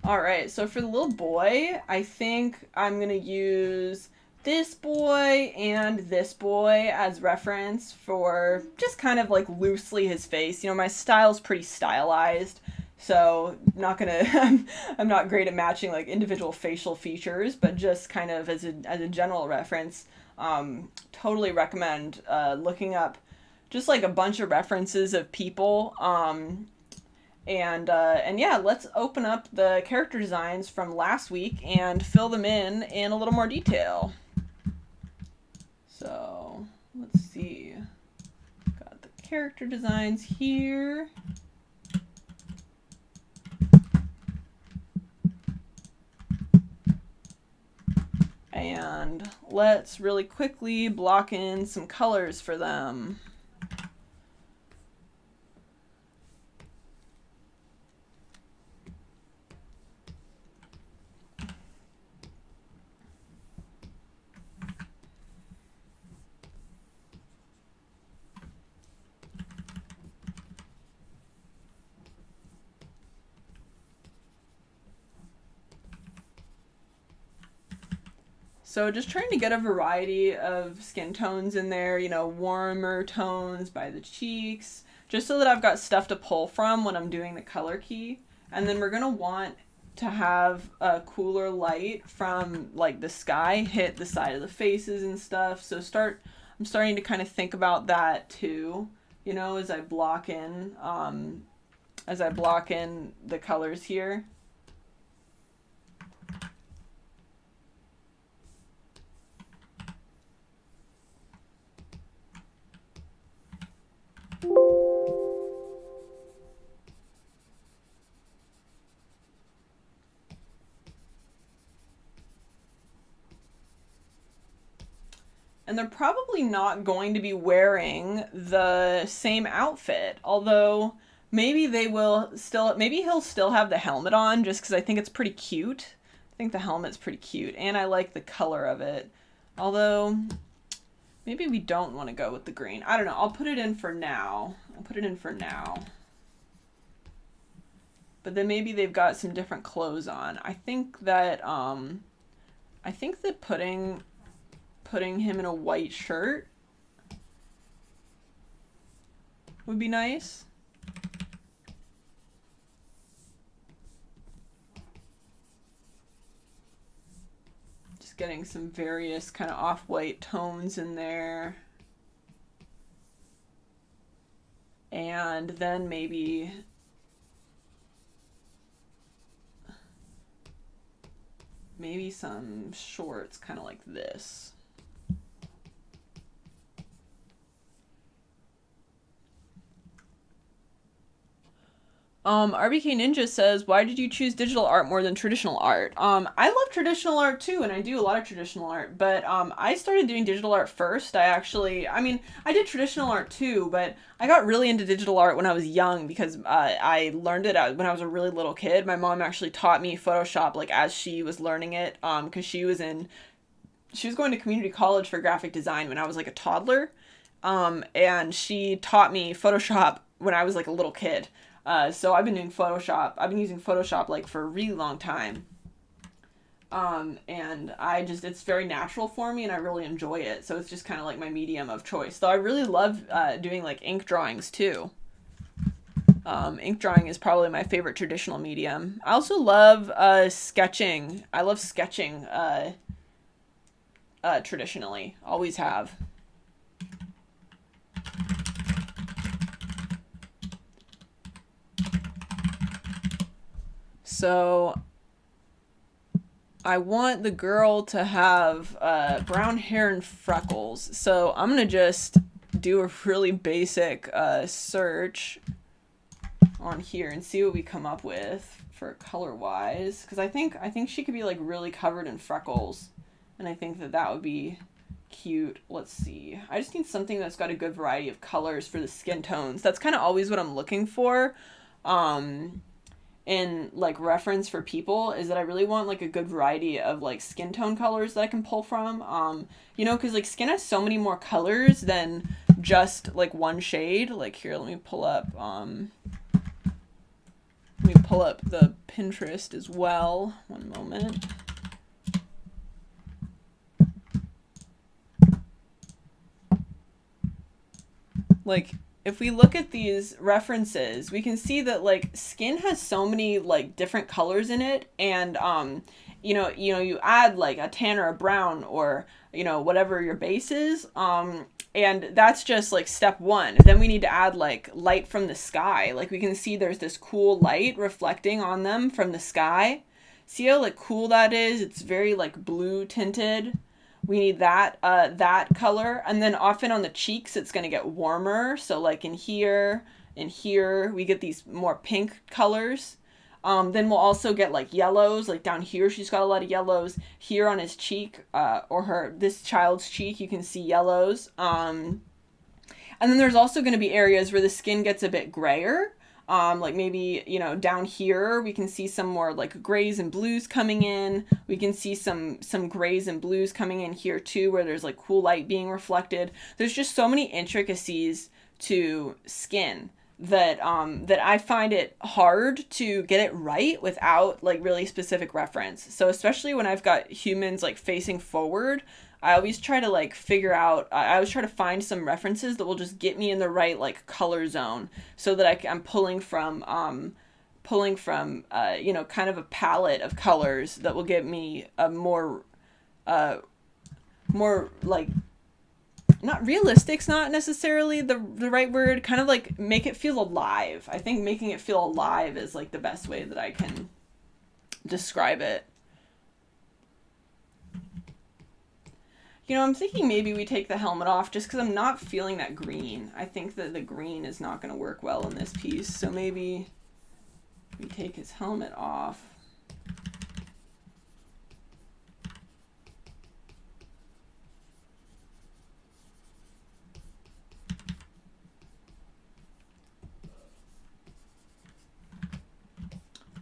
all right, so for the little boy, I think I'm going to use this boy and this boy as reference for just kind of like loosely his face. You know, my style's pretty stylized, so not gonna I'm not great at matching like individual facial features, but just kind of as a general reference. Totally recommend looking up just like a bunch of references of people. And yeah, let's open up the character designs from last week and fill them in a little more detail. So let's see. Got the character designs here. And let's really quickly block in some colors for them. So just trying to get a variety of skin tones in there, you know, warmer tones by the cheeks, just so that I've got stuff to pull from when I'm doing the color key. And then we're going to want to have a cooler light from like the sky hit the side of the faces and stuff. So I'm starting to kind of think about that too, you know, as I block in the colors here. And they're probably not going to be wearing the same outfit, although maybe he'll still have the helmet on just because I think it's pretty cute. I think the helmet's pretty cute, and I like the color of it. Although, maybe we don't want to go with the green. I don't know. I'll put it in for now. But then maybe they've got some different clothes on. I think that putting him in a white shirt would be nice. Just getting some various kind of off-white tones in there. And then maybe some shorts kind of like this. RBK Ninja says, why did you choose digital art more than traditional art? I love traditional art too, and I do a lot of traditional art, but I started doing digital art first. I did traditional art too, but I got really into digital art when I was young because I learned it when I was a really little kid. My mom actually taught me Photoshop like as she was learning it, because she was going to community college for graphic design when I was like a toddler, and she taught me Photoshop when I was like a little kid. So I've been doing Photoshop. I've been using Photoshop like for a really long time. And it's very natural for me and I really enjoy it. So it's just kind of like my medium of choice. Though I really love doing like ink drawings too. Ink drawing is probably my favorite traditional medium. I also love sketching. I love sketching traditionally. Always have. So I want the girl to have brown hair and freckles. So I'm going to just do a really basic search on here and see what we come up with for color-wise. Because I think she could be like really covered in freckles. And I think that would be cute. Let's see. I just need something that's got a good variety of colors for the skin tones. That's kind of always what I'm looking for. In like reference for people is that I really want like a good variety of like skin tone colors that I can pull from. You know, because like skin has so many more colors than just like one shade. Like here, let me pull up the Pinterest as well. One moment. Like if we look at these references, we can see that like skin has so many like different colors in it, and you add like a tan or a brown or whatever your base is, and that's just like step one. Then we need to add like light from the sky. Like we can see there's this cool light reflecting on them from the sky. See how like cool that is? It's very like blue tinted. We need that color, and then often on the cheeks it's going to get warmer, so like in here we get these more pink colors. Then we'll also get like yellows, like down here she's got a lot of yellows. Here on his cheek, this child's cheek, you can see yellows. And then there's also going to be areas where the skin gets a bit grayer. Like maybe, down here we can see some more like grays and blues coming in. We can see some grays and blues coming in here too, where there's like cool light being reflected. There's just so many intricacies to skin that I find it hard to get it right without like really specific reference. So especially when I've got humans like facing forward, I always try to like I always try to find some references that will just get me in the right like color zone, so that I'm pulling from kind of a palette of colors that will get me a more like, not realistic's not necessarily the right word, kind of like make it feel alive. I think making it feel alive is like the best way that I can describe it. I'm thinking maybe we take the helmet off just because I'm not feeling that green. I think that the green is not going to work well in this piece. So maybe we take his helmet off.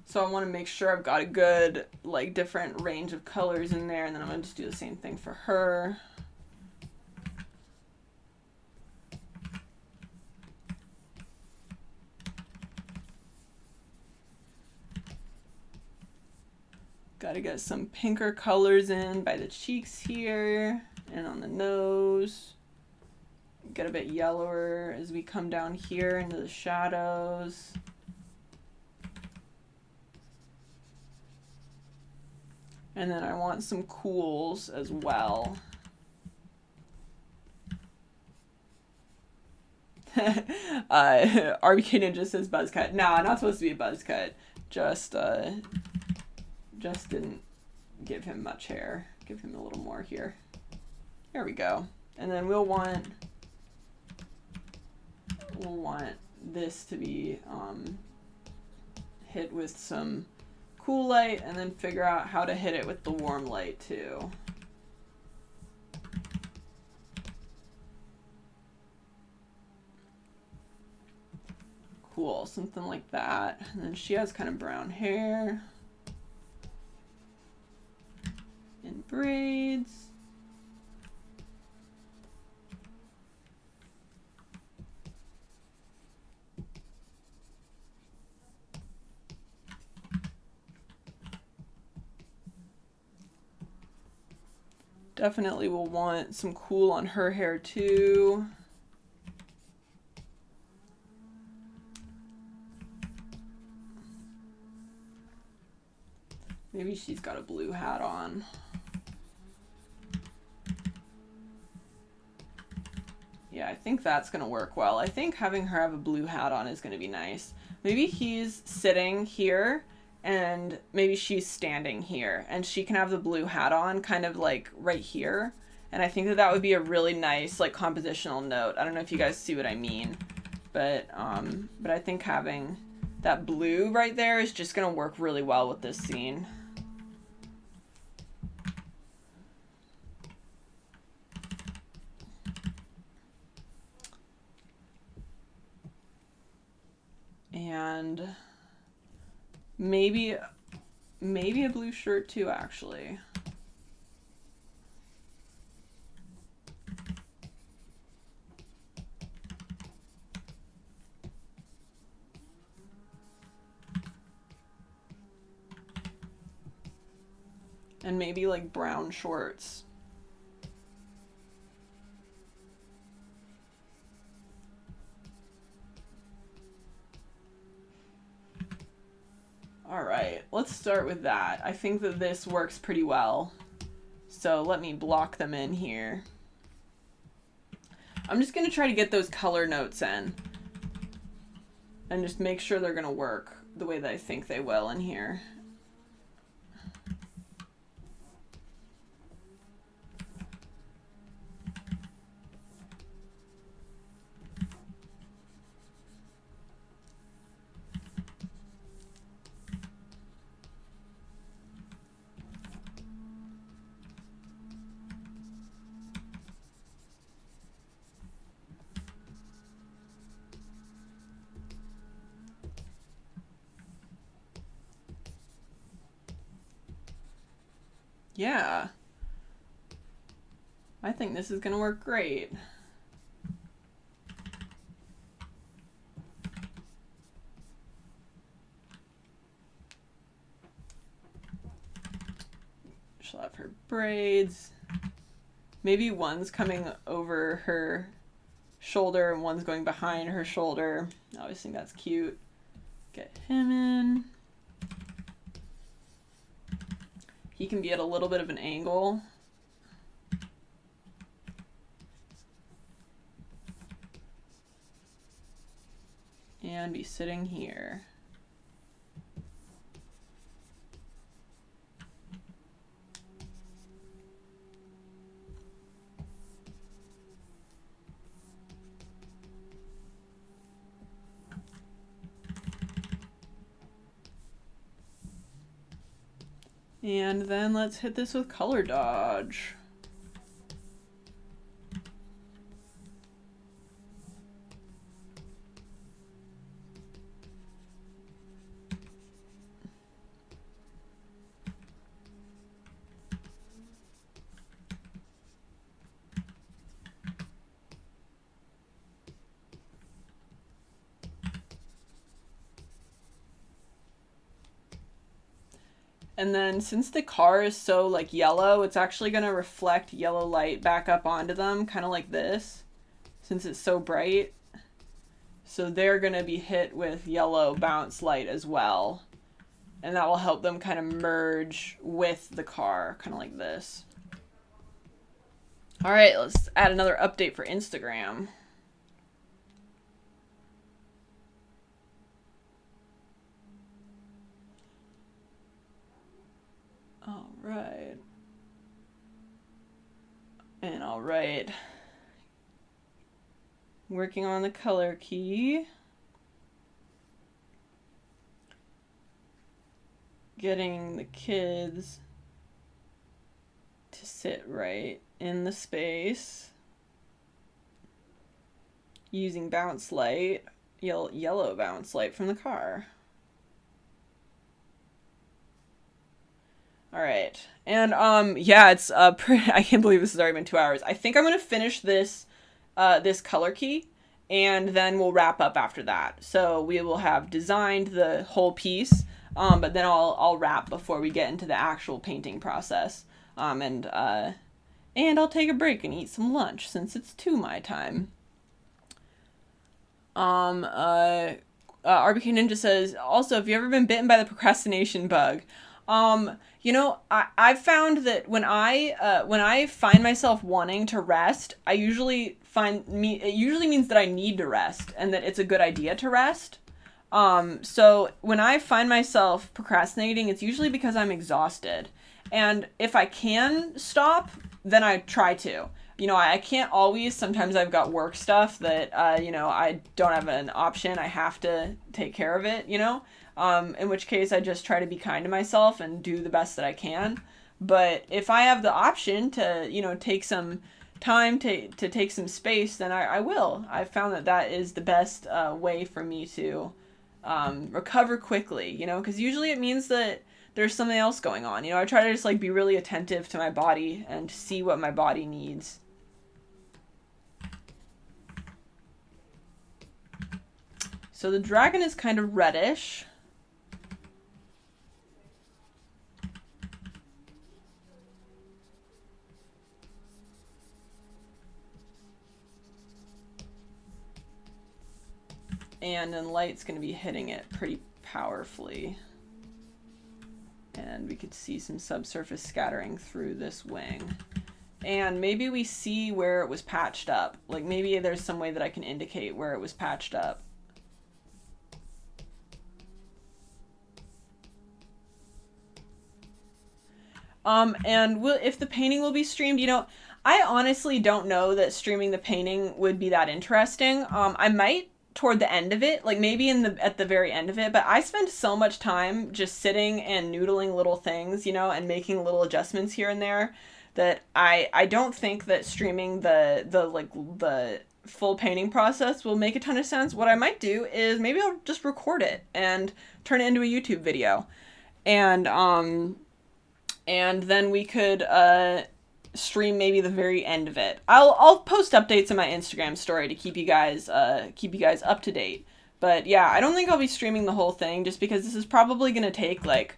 So I want to make sure I've got a good, like, different range of colors in there, and then I'm going to just do the same thing for her. Got to get some pinker colors in by the cheeks here and on the nose. Get a bit yellower as we come down here into the shadows. And then I want some cools as well. RBK Ninja says buzz cut. Nah, not supposed to be a buzz cut. Just didn't give him much hair. Give him a little more here. There we go. And then we'll want this to be hit with some cool light, and then figure out how to hit it with the warm light too. Cool, something like that. And then she has kind of brown hair and braids. Definitely will want some cool on her hair too. Maybe she's got a blue hat on. Yeah, I think that's gonna work well. I think having her have a blue hat on is gonna be nice. Maybe he's sitting here and maybe she's standing here, and she can have the blue hat on kind of like right here. And I think that would be a really nice like compositional note. I don't know if you guys see what I mean, but I think having that blue right there is just gonna work really well with this scene. and maybe a blue shirt too, actually. And maybe like brown shorts. All right, let's start with that. I think that this works pretty well. So let me block them in here. I'm just gonna try to get those color notes in and just make sure they're gonna work the way that I think they will in here. Yeah. I think this is gonna work great. She'll have her braids. Maybe one's coming over her shoulder and one's going behind her shoulder. I always think that's cute. Get him in. He can be at a little bit of an angle. And be sitting here. And then let's hit this with color dodge. And then since the car is so like yellow, it's actually going to reflect yellow light back up onto them, kind of like this, since it's so bright. So they're going to be hit with yellow bounce light as well. And that will help them kind of merge with the car, kind of like this. All right, let's add another update for Instagram. All right. And all right. Working on the color key. Getting the kids to sit right in the space. Using bounce light, yellow bounce light from the car. All right. And yeah, it's I can't believe this has already been 2 hours. I think I'm going to finish this this color key and then we'll wrap up after that. So we will have designed the whole piece, but then I'll wrap before we get into the actual painting process. And I'll take a break and eat some lunch since it's my time. RBK Ninja says, also, have you ever been bitten by the procrastination bug? You know, I've found that when I find myself wanting to rest, it usually means that I need to rest and that it's a good idea to rest. So when I find myself procrastinating, it's usually because I'm exhausted. And if I can stop, then I try to. You know, I can't always. Sometimes I've got work stuff that, you know, I don't have an option. I have to take care of it, you know? In which case I just try to be kind to myself and do the best that I can. But if I have the option to, you know, take some time to take some space, then I will. I've found that is the best way for me to recover quickly, you know, because usually it means that there's something else going on. You know, I try to just like be really attentive to my body and see what my body needs. So the dragon is kind of reddish. And then light's going to be hitting it pretty powerfully. And we could see some subsurface scattering through this wing. And maybe we see where it was patched up. Like maybe there's some way that I can indicate where it was patched up. And if the painting will be streamed, you know, I honestly don't know that streaming the painting would be that interesting. I might toward the end of it, like maybe at the very end of it, but I spend so much time just sitting and noodling little things, you know, and making little adjustments here and there that I don't think that streaming the full painting process will make a ton of sense. What I might do is maybe I'll just record it and turn it into a YouTube video. And then we could stream maybe the very end of it. I'll post updates on my Instagram story to keep you guys up to date. But yeah, I don't think I'll be streaming the whole thing just because this is probably gonna take like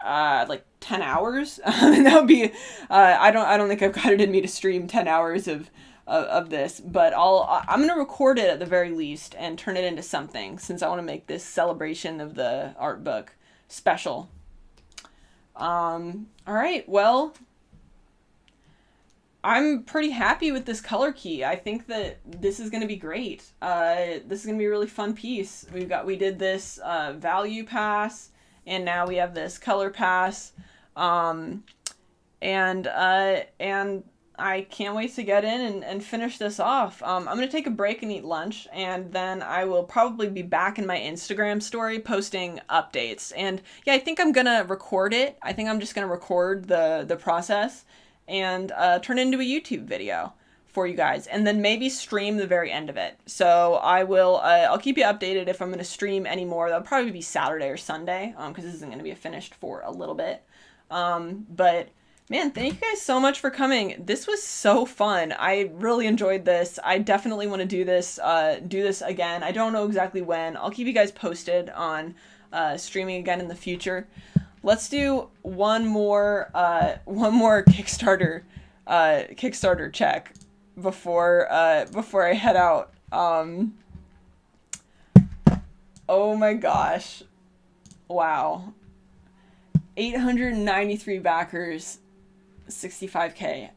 10 hours. And that would be I don't think I've got it in me to stream 10 hours of this, but I'm gonna record it at the very least and turn it into something, since I want to make this celebration of the art book special. All right, well, I'm pretty happy with this color key. I think that this is going to be great. This is going to be a really fun piece. We did this value pass, and now we have this color pass. And I can't wait to get in and finish this off. I'm going to take a break and eat lunch, and then I will probably be back in my Instagram story posting updates. And yeah, I think I'm going to record it. I think I'm just going to record the process and turn it into a YouTube video for you guys, and then maybe stream the very end of it. So I'll keep you updated if I'm going to stream any more. That'll probably be Saturday or Sunday, because this isn't going to be finished for a little bit. But man, thank you guys so much for coming. This was so fun. I really enjoyed this. I definitely want to do this again. I don't know exactly when. I'll keep you guys posted on streaming again in the future. Let's do one more Kickstarter check before I head out. Oh my gosh. Wow. 893 backers, 65K.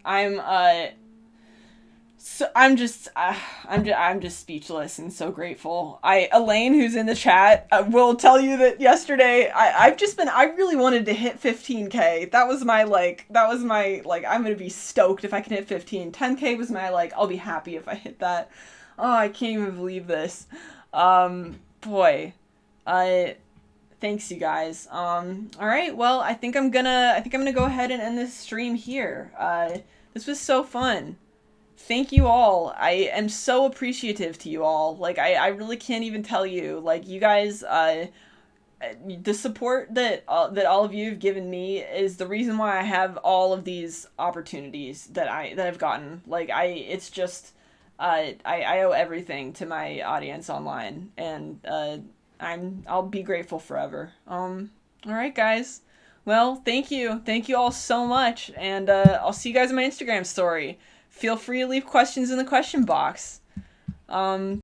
I'm just speechless and so grateful. Elaine, who's in the chat, will tell you that yesterday I really wanted to hit 15K. That was my I'm gonna be stoked if I can hit 15. 10K was my I'll be happy if I hit that. Oh, I can't even believe this. Boy, thanks you guys. All right, well, I think I'm gonna go ahead and end this stream here. This was so fun. Thank you all. I am so appreciative to you all. I really can't even tell you. You guys, the support that all of you have given me is the reason why I have all of these opportunities that I've gotten. It's just, I owe everything to my audience online, and I'll be grateful forever. All right, guys. Well, thank you all so much, and I'll see you guys in my Instagram story. Feel free to leave questions in the question box.